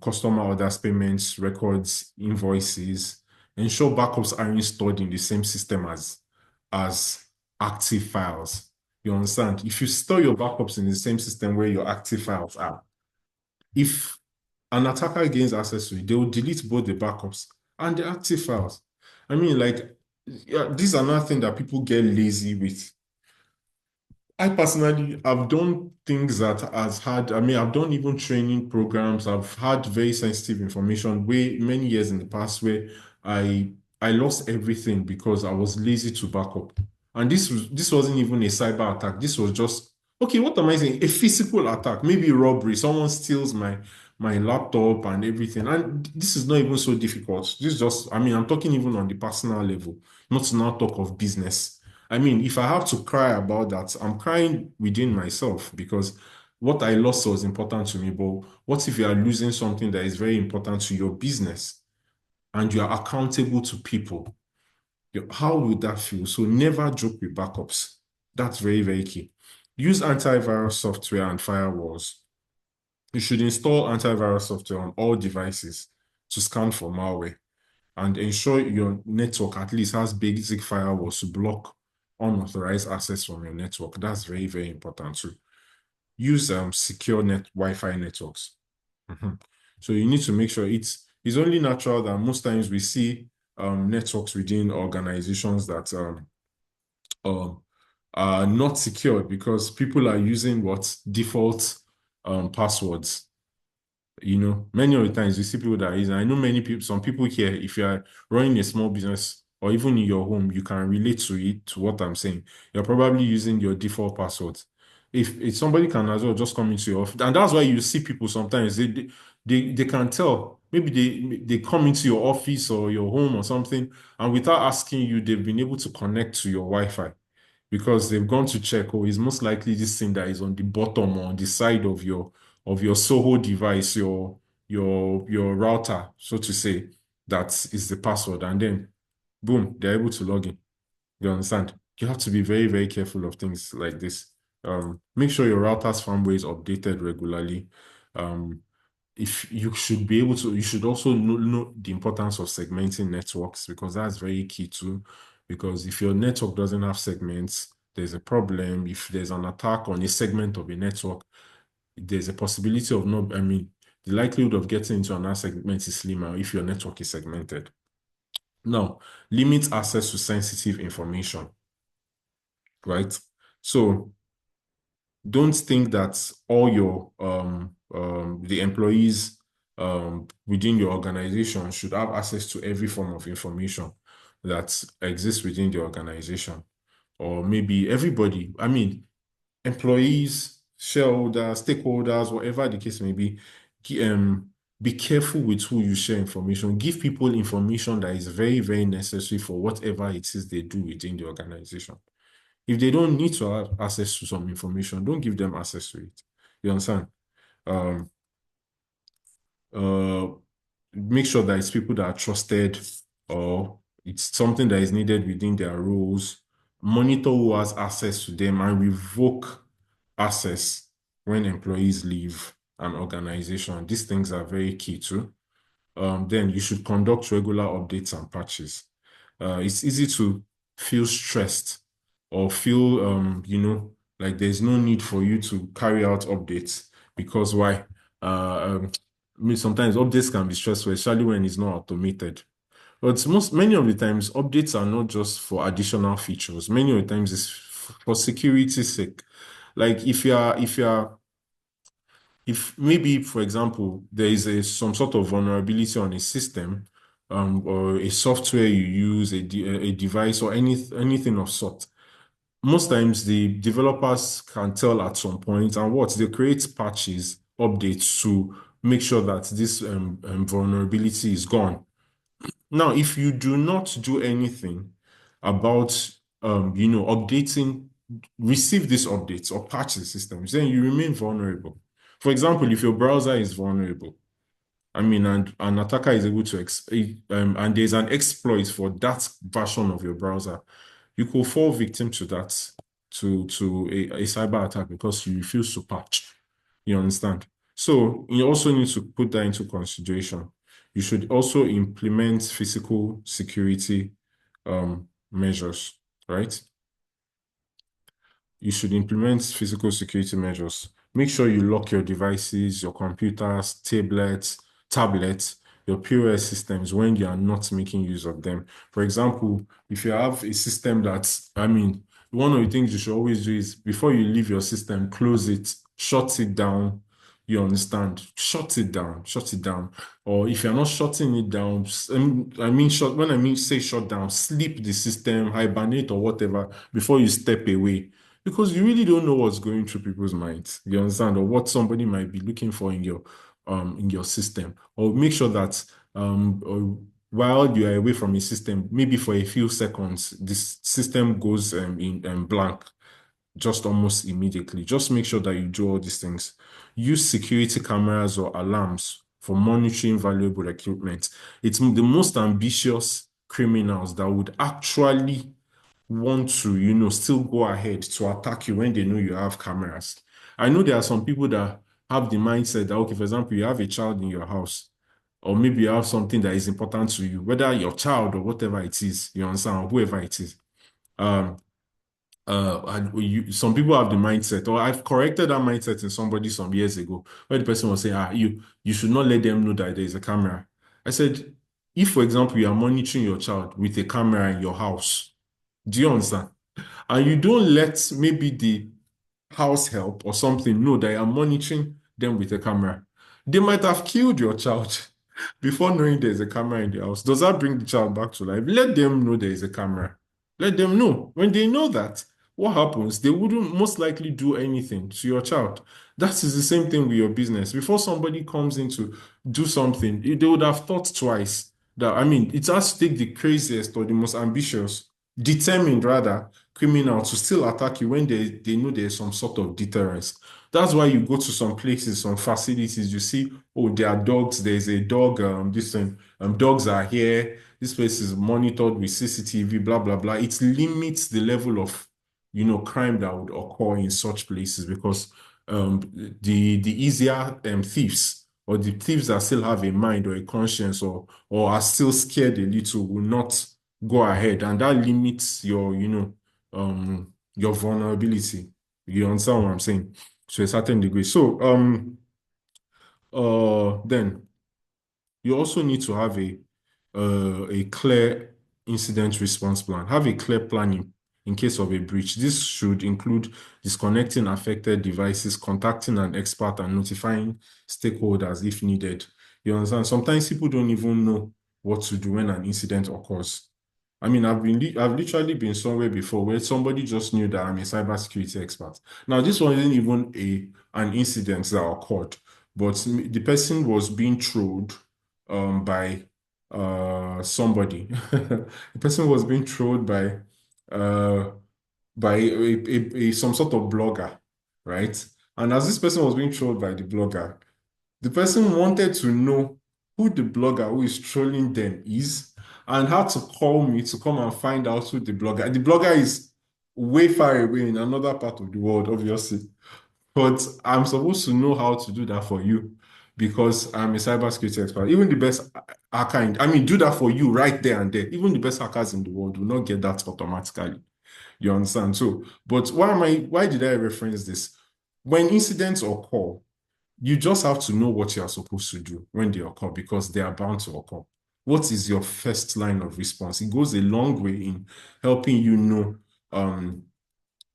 customer orders, payments, records, invoices. Ensure backups aren't stored in the same system as active files. You understand? If you store your backups in the same system where your active files are, if an attacker gains access to it, they will delete both the backups and the active files. I mean, like, yeah, this is another thing that people get lazy with. I personally have done things that has had, I mean, I've done even training programs. I've had very sensitive information way many years in the past where I I lost everything because I was lazy to back up. And this wasn't even a cyber attack. This was just, okay, what am I saying? A physical attack, maybe robbery. Someone steals my laptop and everything. And this is not even so difficult. This is just, I mean, I'm talking even on the personal level, not to now talk of business. I mean, if I have to cry about that, I'm crying within myself because what I lost was important to me. But what if you are losing something that is very important to your business and you are accountable to people? How would that feel? So never joke with backups. That's very, very key. Use antivirus software and firewalls. You should install antivirus software on all devices to scan for malware and ensure your network at least has basic firewalls to block unauthorized access from your network. That's very, very important too. Use secure Wi-Fi networks. Mhm. So you need to make sure it's only natural that most times we see networks within organizations that um, are not secured because people are using what default passwords. Many of the times you see people that is, I know many people, some people here, if you are running a small business or even in your home, you can relate to it, to what I'm saying. You're probably using your default password. If somebody can as well just come into your office, and that's why you see people sometimes they can tell. Maybe they come into your office or your home or something, and without asking you, they've been able to connect to your Wi-Fi because they've gone to check, oh, it's most likely this thing that is on the bottom or on the side of your Soho device, your router, so to say, that is the password. And then boom, they're able to log in. You understand? You have to be very, very careful of things like this. Make sure your router's firmware is updated regularly. Um, if you should be able to, you should also know the importance of segmenting networks because that's very key too. Because if your network doesn't have segments, there's a problem. If there's an attack on a segment of a network, there's a possibility of not, I mean, the likelihood of getting into another segment is slimmer if your network is segmented. Now, limit access to sensitive information, right? So don't think that all your the employees within your organization should have access to every form of information that exists within the organization, or maybe everybody. I mean, employees, shareholders, stakeholders, whatever the case may be. Be careful with who you share information. Give people information that is very, very necessary for whatever it is they do within the organization. If they don't need to have access to some information, don't give them access to it. You understand? Um, uh, Make sure that it's people that are trusted or it's something that is needed within their roles. Monitor who has access to them and revoke access when employees leave an organization. These things are very key too. Then you should conduct regular updates and patches. It's easy to feel stressed or feel, like there's no need for you to carry out updates because why? I mean, sometimes updates can be stressful, especially when it's not automated. But many of the times, updates are not just for additional features. Many of the times, it's for security's sake. Like if maybe, for example, there is some sort of vulnerability on a system, or a software you use, a device, or anything of sort. Most times, the developers can tell at some point, and what they create patches, updates to make sure that this vulnerability is gone. Now, if you do not do anything about, updating, receive these updates or patch the systems, then you remain vulnerable. For example, if your browser is vulnerable, I mean, and an attacker is able to, and there's an exploit for that version of your browser, you could fall victim to that, to a cyber attack because you refuse to patch. You understand? So you also need to put that into consideration. You should also implement physical security measures, right? You should implement physical security measures. Make sure you lock your devices, your computers, tablets, your POS systems when you are not making use of them. For example, if you have a system that's, I mean, one of the things you should always do is before you leave your system, close it, shut it down. You understand? Shut it down, shut it down. Or if you're not shutting it down, when I mean say shut down, sleep the system, hibernate or whatever before you step away because you really don't know what's going through people's minds. You understand, or what somebody might be looking for in your system. Or make sure that or while you are away from a system, maybe for a few seconds, this system goes in blank just almost immediately. Just make sure that you do all these things. Use security cameras or alarms for monitoring valuable equipment. It's the most ambitious criminals that would actually want to, still go ahead to attack you when they know you have cameras. I know there are some people that have the mindset that, okay, for example, you have a child in your house, or maybe you have something that is important to you, whether your child or whatever it is, you understand, or whoever it is. Um, some people have the mindset, or I've corrected that mindset in somebody some years ago, where the person was saying, you should not let them know that there is a camera. I said, if, for example, you are monitoring your child with a camera in your house, do you understand? And you don't let maybe the house help or something know that you're monitoring them with a camera. They might have killed your child before knowing there's a camera in the house. Does that bring the child back to life? Let them know there is a camera. Let them know. When they know that, what happens? They wouldn't most likely do anything to your child. That is the same thing with your business. Before somebody comes in to do something, they would have thought twice. That I mean, it has to take the craziest or the most ambitious, determined rather, criminal to still attack you when they know there's some sort of deterrence. That's why you go to some places, some facilities, you see, oh, there are dogs, there's a dog, this thing, dogs are here, this place is monitored with CCTV, blah, blah, blah. It limits the level of, crime that would occur in such places because the easier thieves or the thieves that still have a mind or a conscience or are still scared a little will not go ahead. And that limits your vulnerability. You understand what I'm saying? To a certain degree. So then you also need to have a clear incident response plan. Have a clear planning in case of a breach. This should include disconnecting affected devices, contacting an expert, and notifying stakeholders if needed. You understand? Sometimes people don't even know what to do when an incident occurs. I mean, I've literally been somewhere before where somebody just knew that I'm a cybersecurity expert. Now, this wasn't even an incident that occurred, but the person was being trolled by somebody. The person was being trolled uh, by some sort of blogger, right? And as this person was being trolled by the blogger, the person wanted to know who the blogger who is trolling them is and had to call me to come and find out who the blogger. The blogger is way far away in another part of the world, obviously. But I'm supposed to know how to do that for you because I'm a cybersecurity expert. Even the best hacker, I mean, do that for you right there and there. Even the best hackers in the world will not get that automatically. You understand? So, but why did I reference this? When incidents occur, you just have to know what you are supposed to do when they occur because they are bound to occur. What is your first line of response? It goes a long way in helping you know um,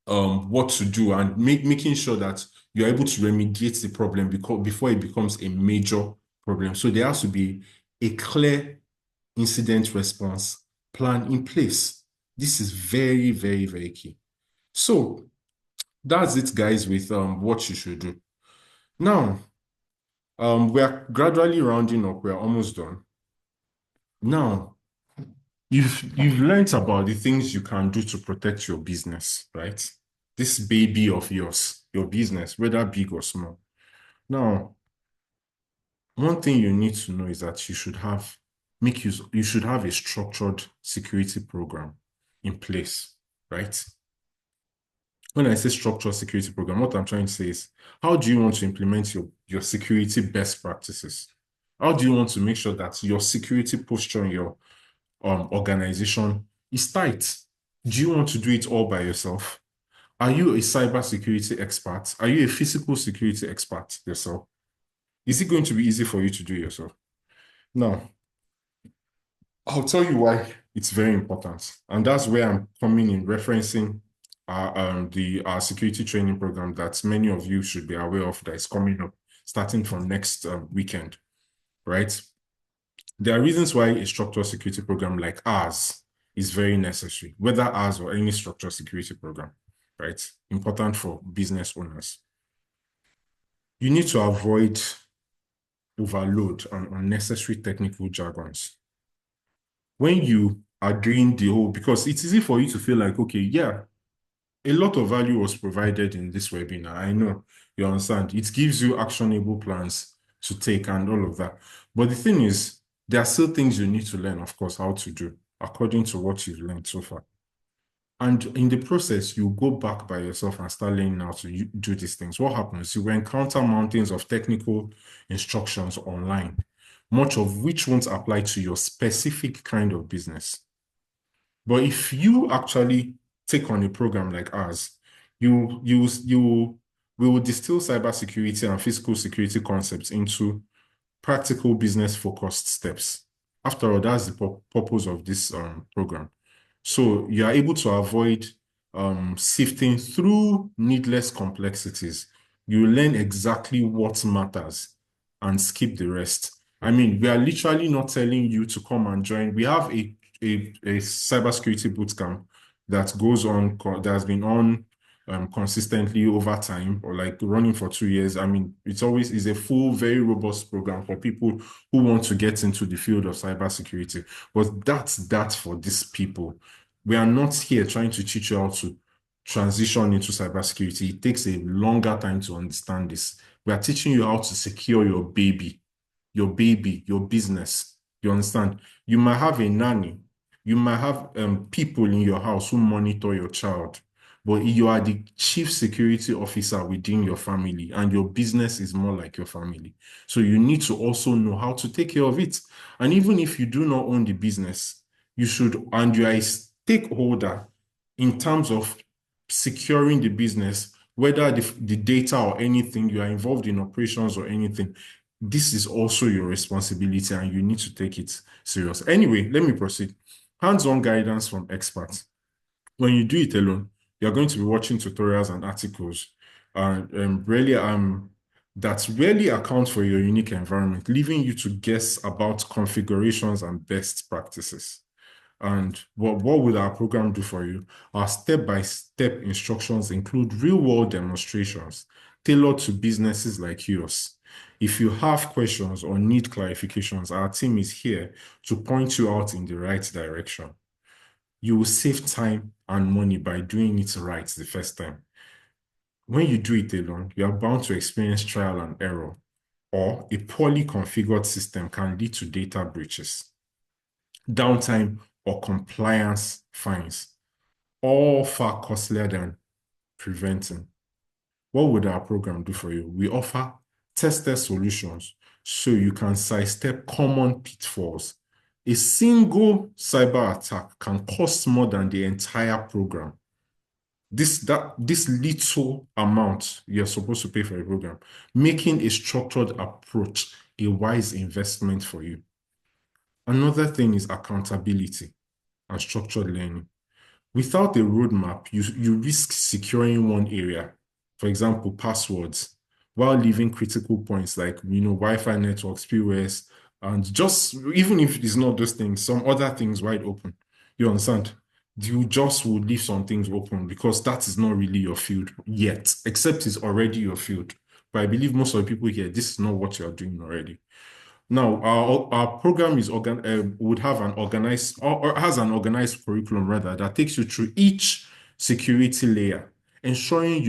what to do and making sure that you're able to remediate the problem before it becomes a major problem. So there has to be a clear incident response plan in place. This is very, very, very key. So that's it, guys, with what you should do. Now, we are gradually rounding up. We're almost done. Now, you've learned about the things you can do to protect your business, right? This baby of yours, your business, whether big or small. Now, one thing you need to know is that you should have a structured security program in place, right? When I say structured security program, what I'm trying to say is how do you want to implement your security best practices? How do you want to make sure that your security posture in your organization is tight? Do you want to do it all by yourself? Are you a cybersecurity expert? Are you a physical security expert yourself? Is it going to be easy for you to do yourself? Now, I'll tell you why it's very important. And that's where I'm coming in referencing the security training program that many of you should be aware of that is coming up starting from next weekend, right? There are reasons why a structured security program like ours is very necessary, whether ours or any structured security program, right? Important for business owners. You need to avoid overload and unnecessary technical jargons. When you are doing the whole, because it's easy for you to feel like, okay, yeah, a lot of value was provided in this webinar. I know, you understand. It gives you actionable plans to take and all of that. But the thing is, there are still things you need to learn, of course, how to do according to what you've learned so far. And in the process, you go back by yourself and start learning how to do these things. What happens? You will encounter mountains of technical instructions online, much of which won't apply to your specific kind of business. But if you actually take on a program like ours, you we will distill cybersecurity and physical security concepts into practical business focused steps. After all, that's the purpose of this program. So you are able to avoid sifting through needless complexities. You learn exactly what matters and skip the rest. I mean, we are literally not telling you to come and join. We have a cybersecurity bootcamp that goes on, that has been on consistently over time or like running for 2 years. I mean, it's always is a full, very robust program for people who want to get into the field of cybersecurity. But that's that for these people. We are not here trying to teach you how to transition into cybersecurity. It takes a longer time to understand this. We are teaching you how to secure your business. You understand? You might have a nanny. You might have people in your house who monitor your child, but you are the chief security officer within your family, and your business is more like your family. So you need to also know how to take care of it. And even if you do not own the business, you should, and you are a stakeholder in terms of securing the business, whether the data or anything, you are involved in operations or anything, this is also your responsibility and you need to take it serious. Anyway, let me proceed. Hands-on guidance from experts. When you do it alone, you're going to be watching tutorials and articles and that really account for your unique environment, leaving you to guess about configurations and best practices. And what will our program do for you? Our step-by-step instructions include real-world demonstrations tailored to businesses like yours. If you have questions or need clarifications, our team is here to point you out in the right direction. You will save time and money by doing it right the first time. When you do it alone, you are bound to experience trial and error, or a poorly configured system can lead to data breaches, downtime, or compliance fines, all far costlier than preventing. What would our program do for you? We offer tested solutions so you can sidestep common pitfalls. A single cyber attack can cost more than the entire program. This little amount you're supposed to pay for a program, making a structured approach a wise investment for you. Another thing is accountability and structured learning. Without a roadmap, you risk securing one area, for example, passwords, while leaving critical points like Wi-Fi networks, POS, and just even if it's not those things, some other things wide open. You understand? You just will leave some things open because that is not really your field yet, except it's already your field. But I believe most of the people here, this is not what you're doing already. Now, our program would have an organized or has an organized curriculum rather that takes you through each security layer, ensuring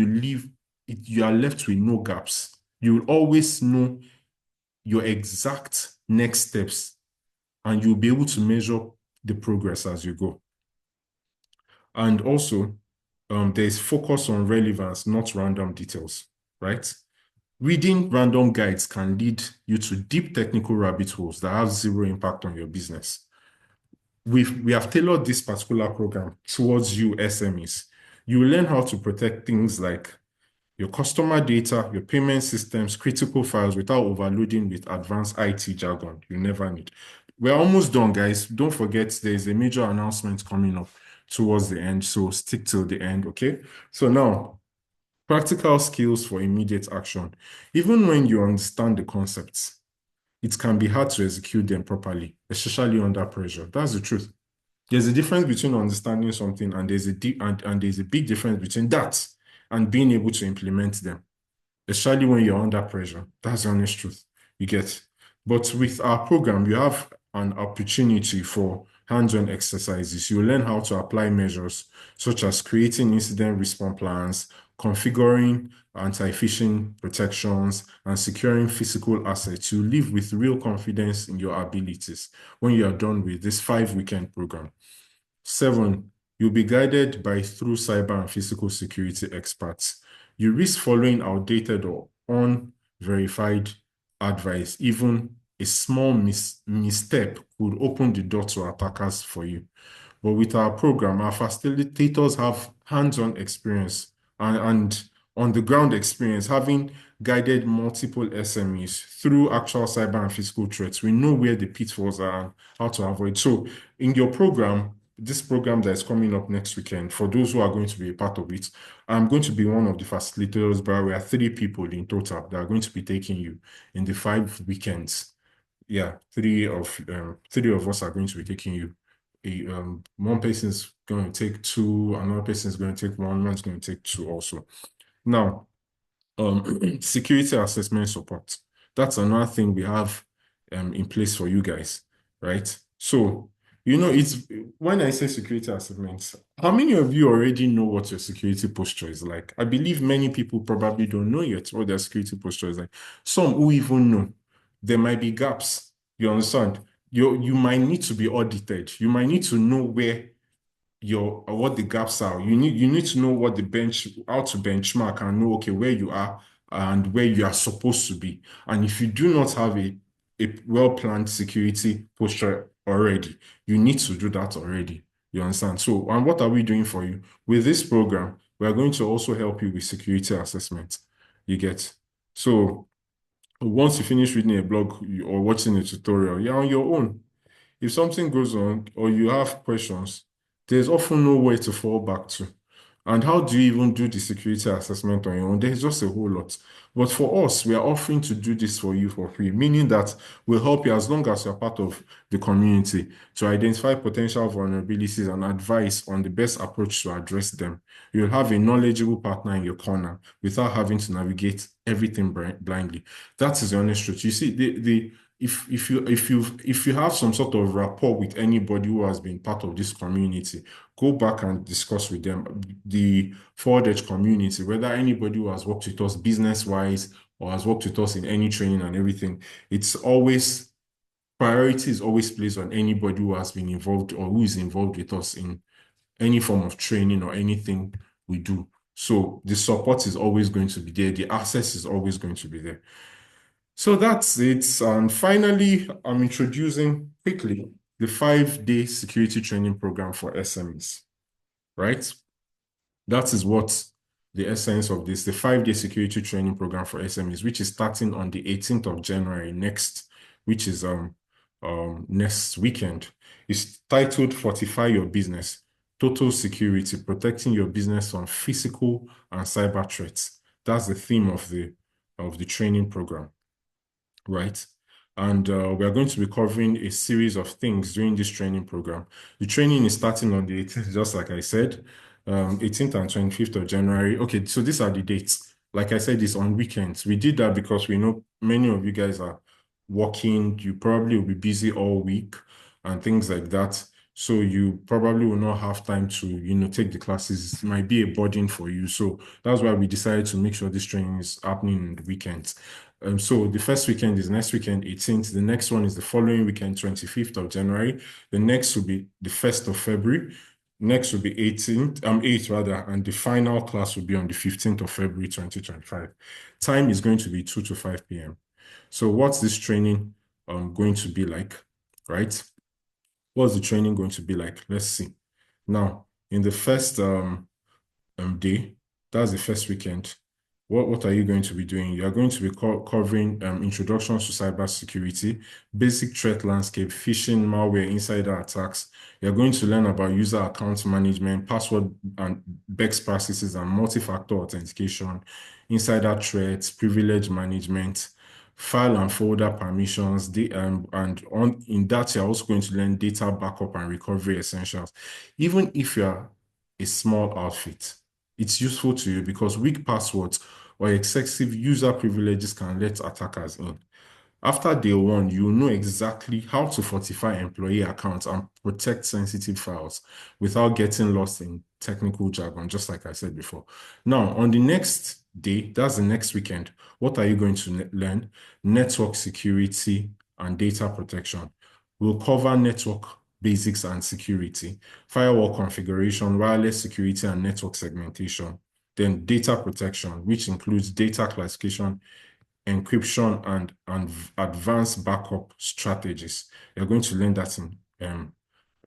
you are left with no gaps. You will always know your exact next steps, and you'll be able to measure the progress as you go. And also, there's focus on relevance, not random details, right? Reading random guides can lead you to deep technical rabbit holes that have zero impact on your business. We have tailored this particular program towards you SMEs. You will learn how to protect things like your customer data, your payment systems, critical files without overloading with advanced IT jargon you never need. We're almost done, guys. Don't forget there's a major announcement coming up towards the end, so stick till the end, okay? So now, practical skills for immediate action. Even when you understand the concepts, it can be hard to execute them properly, especially under pressure. That's the truth. There's a difference between understanding something and there's a big difference between that and being able to implement them, especially when you're under pressure. That's the honest truth. You get. But with our program, you have an opportunity for hands-on exercises. You learn how to apply measures such as creating incident response plans, configuring anti-phishing protections, and securing physical assets. You live with real confidence in your abilities when you are done with this 5-weekend program. 7, you'll be guided by through cyber and physical security experts. You risk following outdated or unverified advice. Even a small misstep could open the door to attackers for you. But with our program, our facilitators have hands-on experience and on-the-ground experience, having guided multiple SMEs through actual cyber and physical threats. We know where the pitfalls are and how to avoid. So in your program, this program that is coming up next weekend, for those who are going to be a part of it, I'm going to be one of the facilitators, but we are 3 people in total that are going to be taking you in the 5 weekends. Yeah, three of us are going to be taking you. One person is going to take 2, another person is going to take 1, one's going to take 2 also. Now, security assessment support. That's another thing we have in place for you guys, right? So, it's when I say security assessments, how many of you already know what your security posture is like? I believe many people probably don't know yet what their security posture is like. Some who even know there might be gaps. You understand? You might need to be audited. You might need to know what the gaps are. You need to know how to benchmark and know, okay, where you are and where you are supposed to be. And if you do not have a well-planned security posture already, you need to do that already. You understand? So, and what are we doing for you? With this program, we are going to also help you with security assessment. You get? So once you finish reading a blog or watching a tutorial, you're on your own. If something goes on or you have questions, there's often nowhere to fall back to. And how do you even do the security assessment on your own? There's just a whole lot. But for us, we are offering to do this for you for free, meaning that we'll help you as long as you're part of the community to identify potential vulnerabilities and advise on the best approach to address them. You'll have a knowledgeable partner in your corner without having to navigate everything blindly. That is the honest truth. You see, if you have some sort of rapport with anybody who has been part of this community, go back and discuss with them the Forward Edge community, whether anybody who has worked with us business-wise or has worked with us in any training and everything. Priority is always placed on anybody who has been involved or who is involved with us in any form of training or anything we do. So the support is always going to be there. The access is always going to be there. So that's it. And finally, I'm introducing quickly the 5-day security training program for SMEs, right? That is what the essence of this, the 5-day security training program for SMEs, which is starting on the 18th of January next, which is next weekend, is titled Fortify Your Business, Total Security, Protecting Your Business from Physical and Cyber Threats. That's the theme of the training program, right? And we are going to be covering a series of things during this training program. The training is starting on the 18th, just like I said, 18th and 25th of January. Okay, so these are the dates. Like I said, it's on weekends. We did that because we know many of you guys are working. You probably will be busy all week and things like that. So you probably will not have time to, take the classes. It might be a burden for you. So that's why we decided to make sure this training is happening on the weekends. So the first weekend is next weekend, 18th. The next one is the following weekend, 25th of January. The next will be the 1st of February. Next will be 8th rather, and the final class will be on the 15th of February, 2025. Time is going to be 2 to 5 p.m. So what's this training going to be like, right? What's the training going to be like? Let's see. Now, in the first day, that's the first weekend. What are you going to be doing? You are going to be covering introductions to cybersecurity, basic threat landscape, phishing, malware, insider attacks. You're going to learn about user account management, password and best practices, and multi-factor authentication, insider threats, privilege management, file and folder permissions. In that, you're also going to learn data backup and recovery essentials. Even if you're a small outfit, it's useful to you because weak passwords or excessive user privileges can let attackers in. After day one, you know exactly how to fortify employee accounts and protect sensitive files without getting lost in technical jargon, just like I said before. Now, on the next day, that's the next weekend, what are you going to learn? Network security and data protection. We'll cover network basics and security, firewall configuration, wireless security, and network segmentation. Then data protection, which includes data classification, encryption, and advanced backup strategies. You're going to learn that in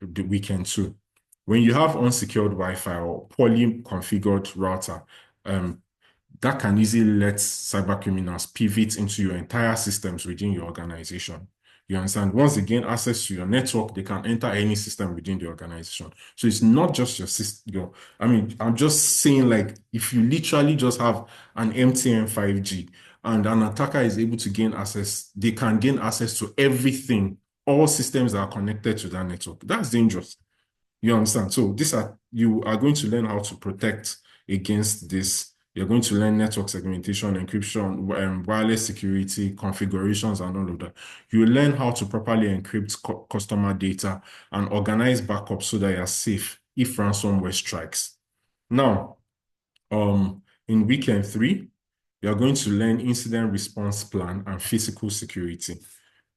the weekend too. When you have unsecured Wi-Fi or poorly configured router, um, that can easily let cyber criminals pivot into your entire systems within your organization. You understand? Once they gain access to your network, they can enter any system within the organization. So it's not just your system. I'm just saying, like, if you literally just have an MTN 5G and an attacker is able to gain access, they can gain access to everything, all systems that are connected to that network. That's dangerous. You understand? So you are going to learn how to protect against this. You're going to learn network segmentation, encryption, wireless security, configurations, and all of that. You will learn how to properly encrypt customer data and organize backups so that you're safe if ransomware strikes. Now, in weekend 3, you're going to learn incident response plan and physical security.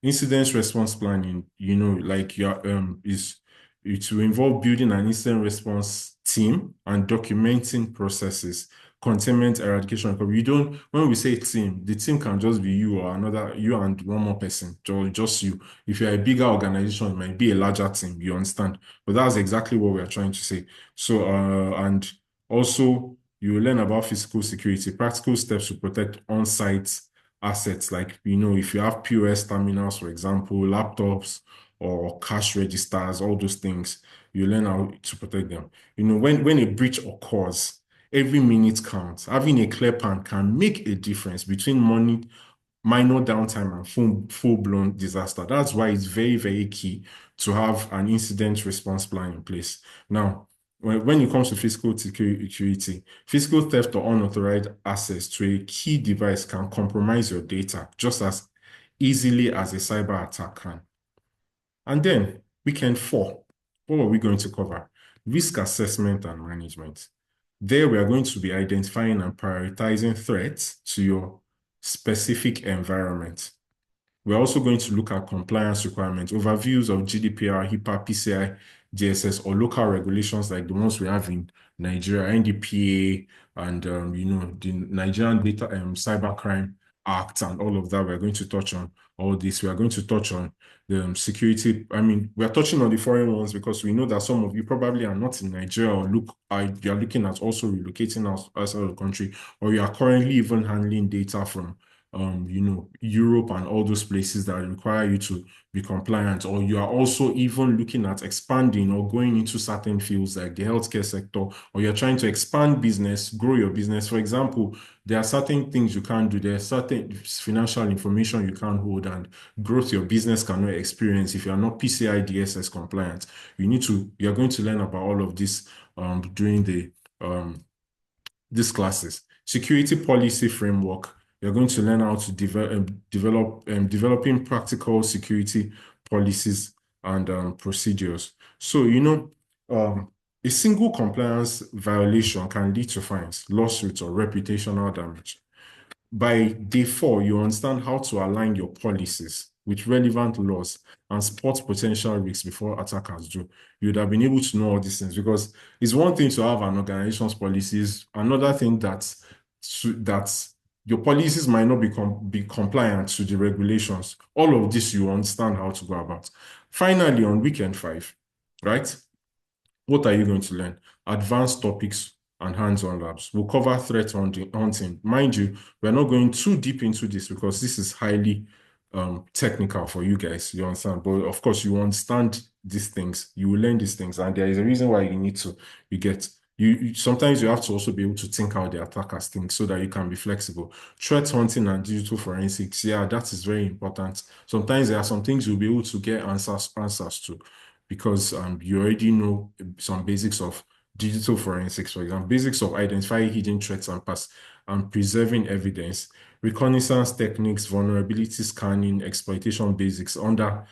Incident response planning, like it will involve building an incident response team and documenting processes, containment, eradication. Because when we say team, the team can just be you or you and one more person, just you. If you're a bigger organization, it might be a larger team, you understand? But that's exactly what we are trying to say. So, and also you will learn about physical security, practical steps to protect on-site assets, like if you have POS terminals, for example, laptops or cash registers, all those things, you learn how to protect them. When a breach occurs, every minute counts. Having a clear plan can make a difference between minor downtime and full-blown disaster. That's why it's very, very key to have an incident response plan in place. Now, when it comes to physical security, physical theft or unauthorized access to a key device can compromise your data just as easily as a cyber attack can. And then, weekend 4, what are we going to cover? Risk assessment and management. There, we are going to be identifying and prioritizing threats to your specific environment. We're also going to look at compliance requirements, overviews of GDPR, HIPAA, PCI DSS or local regulations like the ones we have in Nigeria, NDPA, and the Nigerian Data Cybercrime Act and all of that. We're going to touch on all this. We are going to touch on the security. I mean, we are touching on the foreign ones because we know that some of you probably are not in Nigeria or you are looking at also relocating outside of the country, or you are currently even handling data from Europe and all those places that require you to be compliant, or you are also even looking at expanding or going into certain fields like the healthcare sector, or you're trying to expand business, grow your business. For example, there are certain things you can't do. There are certain financial information you can't hold, and growth your business cannot experience if you are not PCI DSS compliant. You're going to learn about all of this during um, these classes. Security policy framework. You're going to learn how to developing practical security policies and procedures. So, a single compliance violation can lead to fines, lawsuits, or reputational damage. By day four, you understand how to align your policies with relevant laws and spot potential risks before attackers do. You would have been able to know all these things because it's one thing to have an organization's policies, another thing that your policies might not be compliant to the regulations. All of this you understand how to go about. Finally, on weekend five, right? What are you going to learn? Advanced topics and hands-on labs. We'll cover threat hunting. Mind you, we're not going too deep into this because this is highly technical for you guys. You understand? But of course, you understand these things. You will learn these things, and there is a reason why you need to. You get sometimes you have to also be able to think how the attackers think so that you can be flexible. Threat hunting and digital forensics, yeah, that is very important. Sometimes there are some things you'll be able to get answers to because you already know some basics of digital forensics, for example, basics of identifying hidden threats and preserving evidence, reconnaissance techniques, vulnerability scanning, exploitation basics under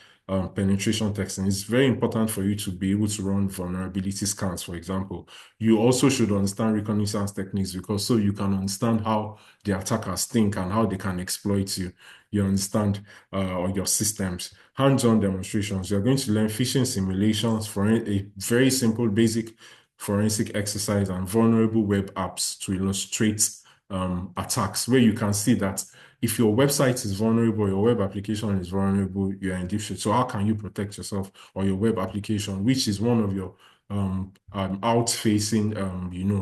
penetration testing. It's very important for you to be able to run vulnerability scans, for example. You also should understand reconnaissance techniques because so you can understand how the attackers think and how they can exploit you. You understand or your systems. Hands-on demonstrations. You're going to learn phishing simulations for a very simple, basic forensic exercise and vulnerable web apps to illustrate attacks where you can see that if your website is vulnerable, your web application is vulnerable, you're in deep shit. So how can you protect yourself or your web application, which is one of your out-facing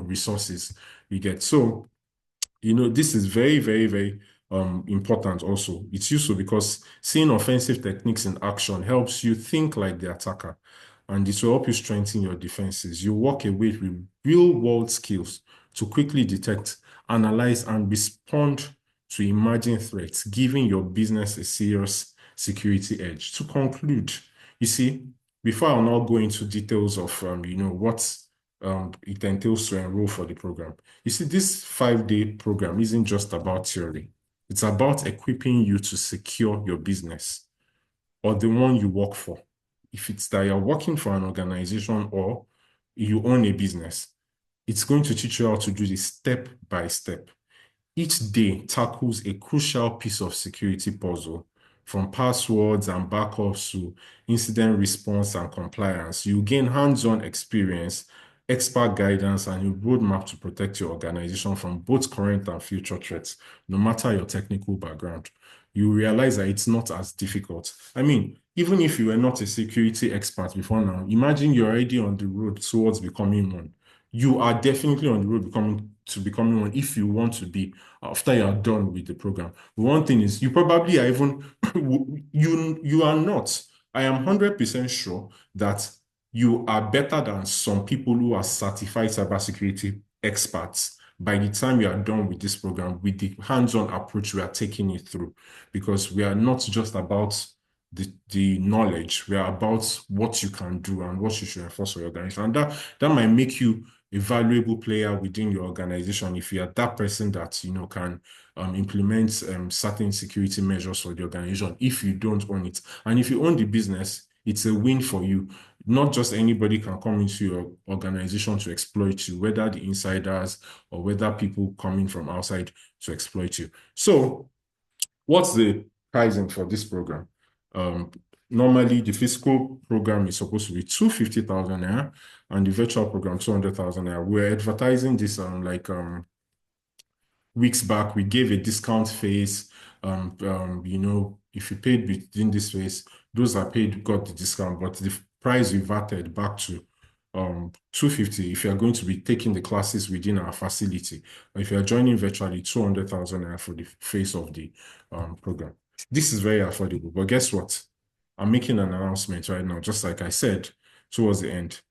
resources you get? So this is very, very, very important also. It's useful because seeing offensive techniques in action helps you think like the attacker, and it will help you strengthen your defenses. You walk away with real-world skills to quickly detect, analyze, and respond to emerging threats, giving your business a serious security edge. To conclude, you see, before I'll now go into details of what it entails to enroll for the program. You see, this 5-day program isn't just about theory. It's about equipping you to secure your business or the one you work for. If it's that you're working for an organization or you own a business, it's going to teach you how to do this step by step. Each day tackles a crucial piece of security puzzle, from passwords and backups to incident response and compliance. You gain hands-on experience, expert guidance, and a roadmap to protect your organization from both current and future threats, no matter your technical background. You realize that it's not as difficult. I mean, even if you were not a security expert before now, imagine you're already on the road towards becoming one. You are definitely on the road becoming one if you want to be after you are done with the program. One thing is you probably are even you are not. I am 100% sure that you are better than some people who are certified cybersecurity experts by the time you are done with this program with the hands-on approach we are taking it through, because we are not just about the knowledge, we are about what you can do and what you should enforce for your organization. And that might make you a valuable player within your organization if you are that person that can implement certain security measures for the organization if you don't own it. And if you own the business, it's a win for you. Not just anybody can come into your organization to exploit you, whether the insiders or whether people coming from outside to exploit you. So what's the pricing for this program? Um, Normally, the physical program is supposed to be 250,000 naira, and the virtual program 200,000 naira. We're advertising this weeks back. We gave a discount phase. If you paid within this phase, those that paid got the discount, but the price reverted back to 250 if you are going to be taking the classes within our facility. Or if you are joining virtually, 200,000 naira for the phase of the program. This is very affordable, but guess what? I'm making an announcement right now, just like I said towards the end.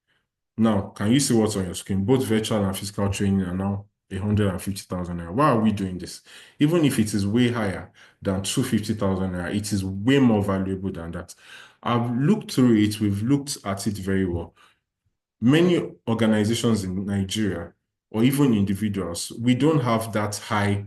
Now, can you see what's on your screen? Both virtual and physical training are now 150,000 naira. Why are we doing this? Even if it is way higher than 250,000 naira, it is way more valuable than that. I've looked through it, we've looked at it very well. Many organizations in Nigeria, or even individuals, we don't have that high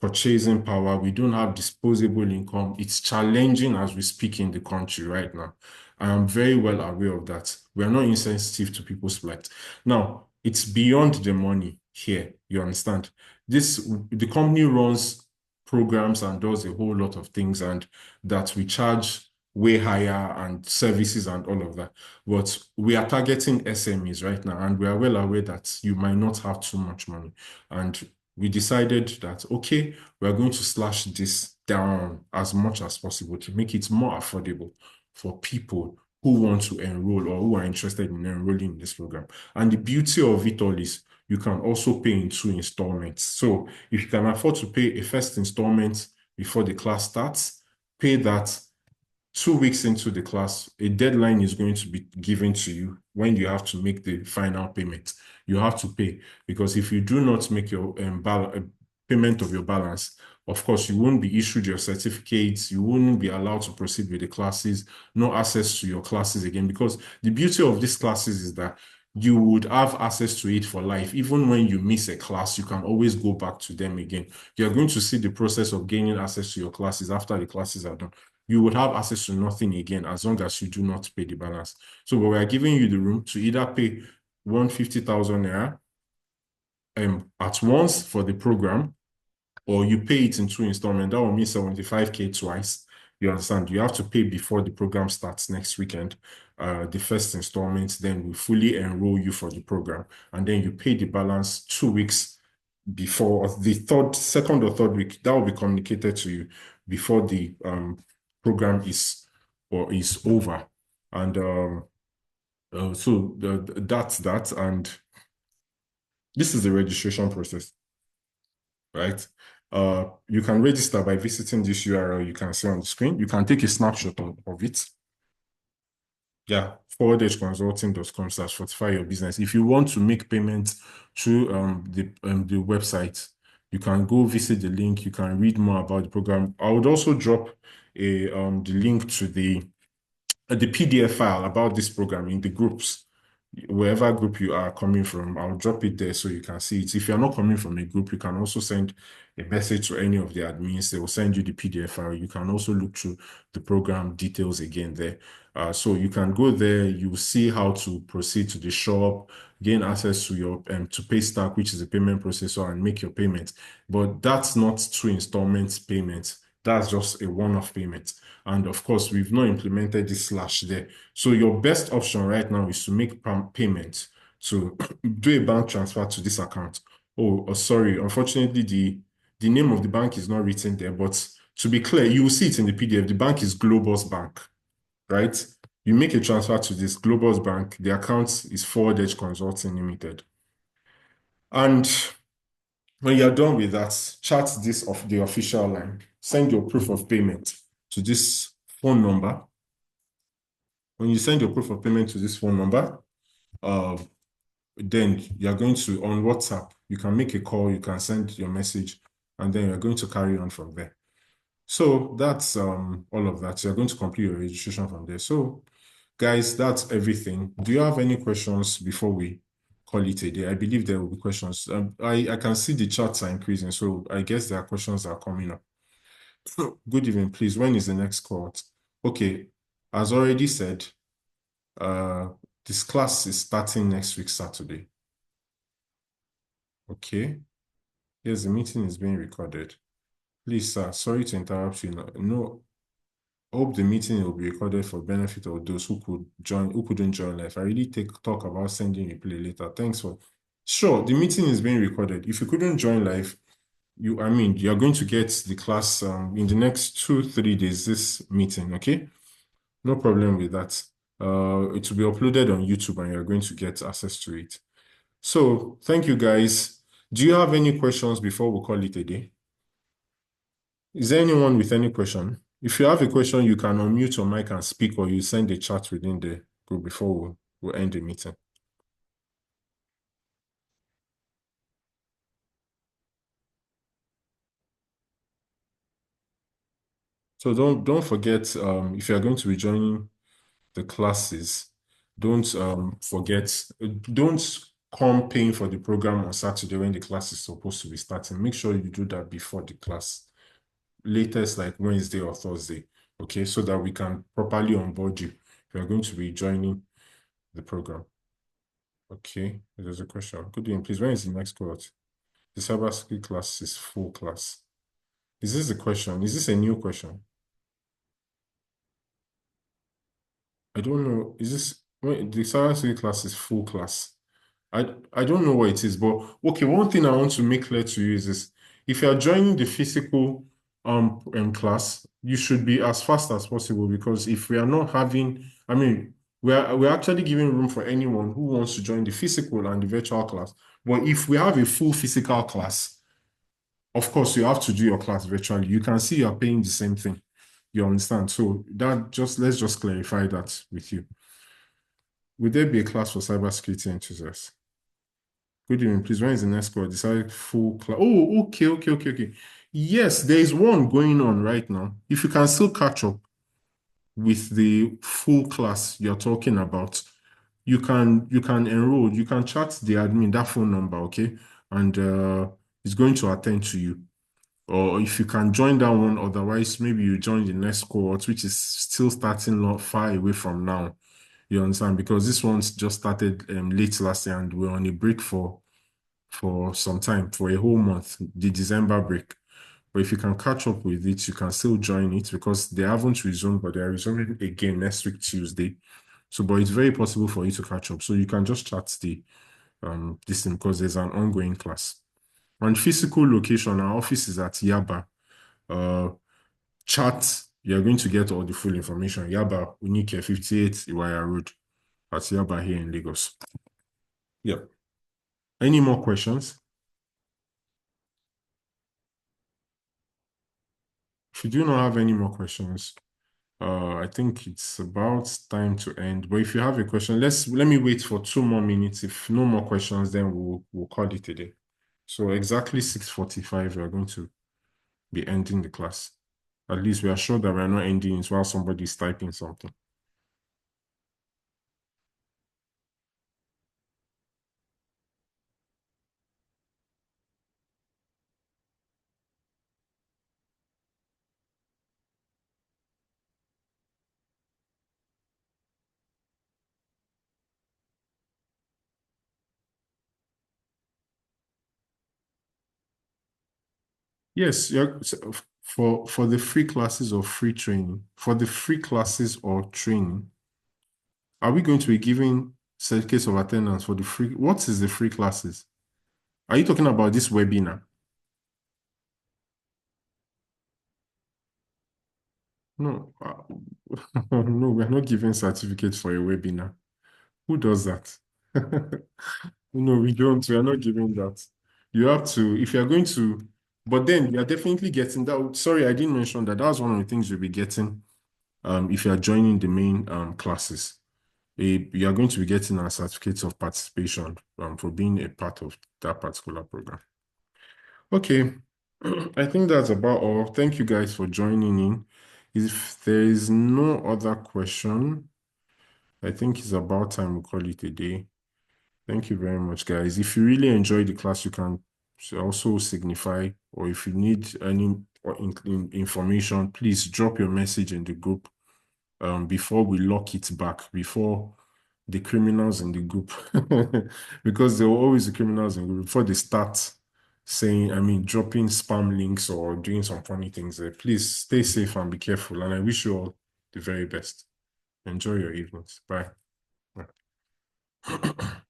purchasing power. We don't have disposable income. It's challenging as we speak in the country right now. I am very well aware of that. We are not insensitive to people's plight. Now, it's beyond the money here. You understand? The company runs programs and does a whole lot of things, and that we charge way higher and services and all of that. But we are targeting SMEs right now, and we are well aware that you might not have too much money. And we decided that, okay, we're going to slash this down as much as possible to make it more affordable for people who want to enroll or who are interested in enrolling in this program. And the beauty of it all is you can also pay in 2 installments. So if you can afford to pay a first installment before the class starts, pay that. 2 weeks into the class, a deadline is going to be given to you when you have to make the final payment. You have to pay, because if you do not make your payment of your balance, of course, you won't be issued your certificates. You wouldn't be allowed to proceed with the classes, no access to your classes again. Because the beauty of these classes is that you would have access to it for life. Even when you miss a class, you can always go back to them again. You're going to see the process of gaining access to your classes after the classes are done. You would have access to nothing again as long as you do not pay the balance. So we are giving you the room to either pay 150,000 naira at once for the program, or you pay it in 2 installments. That will mean 75K twice. You understand? You have to pay before the program starts next weekend. The first installment, then we fully enroll you for the program, and then you pay the balance 2 weeks before the second or third week. That will be communicated to you before the program is over. And that's that. And this is the registration process, right? You can register by visiting this URL you can see on the screen. You can take a snapshot of it. Yeah, forward-consulting.com/fortify your business. If you want to make payments through the website, you can go visit the link. You can read more about the program. I would also drop the link to the PDF file about this program in the groups. Wherever group you are coming from, I'll drop it there so you can see it. If you're not coming from a group, you can also send a message to any of the admins. They will send you the PDF file. You can also look through the program details again there. So you can go there, you see how to proceed to the shop, gain access to your to Paystack, which is a payment processor, and make your payment. But that's not 2 installments payment. That's just a one-off payment. And of course, we've not implemented this slash there. So your best option right now is to make payment, to do a bank transfer to this account. Oh, sorry. Unfortunately, the name of the bank is not written there, but to be clear, you will see it in the PDF. The bank is Global's Bank, right? You make a transfer to this Global's Bank. The account is Forward Edge Consulting Limited. And when you're done with that, chat this of the official line. Send your proof of payment to this phone number. When you send your proof of payment to this phone number, then you're going to, on WhatsApp, you can make a call, you can send your message, and then you're going to carry on from there. So that's all of that. You're going to complete your registration from there. So guys, that's everything. Do you have any questions before we call it a day? I believe there will be questions. I can see the chats are increasing, so I guess there are questions that are coming up. Good evening, please. When is the next cohort? Okay, as already said, this class is starting next week, Saturday. Okay. Yes, the meeting is being recorded. Please, sir, sorry to interrupt you. No. I hope the meeting will be recorded for benefit of those who couldn't join live. I really talk about sending replay later. Thanks for. Sure, the meeting is being recorded. If you couldn't join live, you're going to get the class in the next 2, 3 days, this meeting, okay? No problem with that. It will be uploaded on YouTube and you're going to get access to it. So thank you guys. Do you have any questions before we call it a day? Is there anyone with any question? If you have a question, you can unmute your mic and speak, or you send a chat within the group before we end the meeting. So don't forget, if you are going to be joining the classes, don't forget, don't come paying for the program on Saturday when the class is supposed to be starting. Make sure you do that before the class, latest like Wednesday or Thursday, okay, so that we can properly onboard you if you're going to be joining the program. Okay, there's a question. Good evening, please. When is the next cohort? The cybersecurity class is full class. Is this a question? Is this a new question? I don't know. Is this when the cybersecurity class is full class? I don't know what it is, but okay, one thing I want to make clear to you is this: if you are joining the physical class, you should be as fast as possible, because if we are not having, we're actually giving room for anyone who wants to join the physical and the virtual class. But if we have a full physical class, of course you have to do your class virtually. You can see you are paying the same thing. You understand? So that just let's just clarify that with you. Would there be a class for cybersecurity enthusiasts? Good evening, please. When is the next call? Decide full class. Oh, okay. Yes, there is one going on right now. If you can still catch up with the full class you're talking about, you can enroll. You can chat the admin that phone number, okay, and it's going to attend to you. Or if you can join that one, otherwise maybe you join the next cohort, which is still starting not far away from now. You understand? Because this one's just started late last year and we're on a break for some time, for a whole month, the December break. But if you can catch up with it, you can still join it, because they haven't resumed, but they are resuming again next week, Tuesday. So, but it's very possible for you to catch up. So you can just chat this thing, because there's an ongoing class. And physical location, our office is at Yaba. Uh, Chat, you're going to get all the full information. Yaba, Unike 58 Iwaya Road at Yaba here in Lagos. Yeah. Any more questions? If you do not have any more questions, I think it's about time to end. But if you have a question, let me wait for 2 more minutes. If no more questions, then we'll call it a day. So exactly 6:45, we're going to be ending the class. At least we are sure that we're not ending it while somebody is typing something. Yes, yeah, for the free classes or free training, for the free classes or training, are we going to be giving certificates of attendance for the free? What is the free classes? Are you talking about this webinar? No, no, we're not giving certificates for a webinar. Who does that? No, we don't. We are not giving that. You have to, if you're going to, but then you're definitely getting that. Sorry, I didn't mention that. That's one of the things you'll be getting if you're joining the main classes. You are going to be getting a certificate of participation for being a part of that particular program. Okay, I think that's about all. Thank you guys for joining in. If there is no other question, I think it's about time we call it a day. Thank you very much, guys. If you really enjoyed the class, you can also signify, or if you need any information, please drop your message in the group before we lock it back, before the criminals in the group, because there will always be criminals in the group, before they start saying, dropping spam links or doing some funny things there. Please stay safe and be careful. And I wish you all the very best. Enjoy your evenings. Bye. Bye.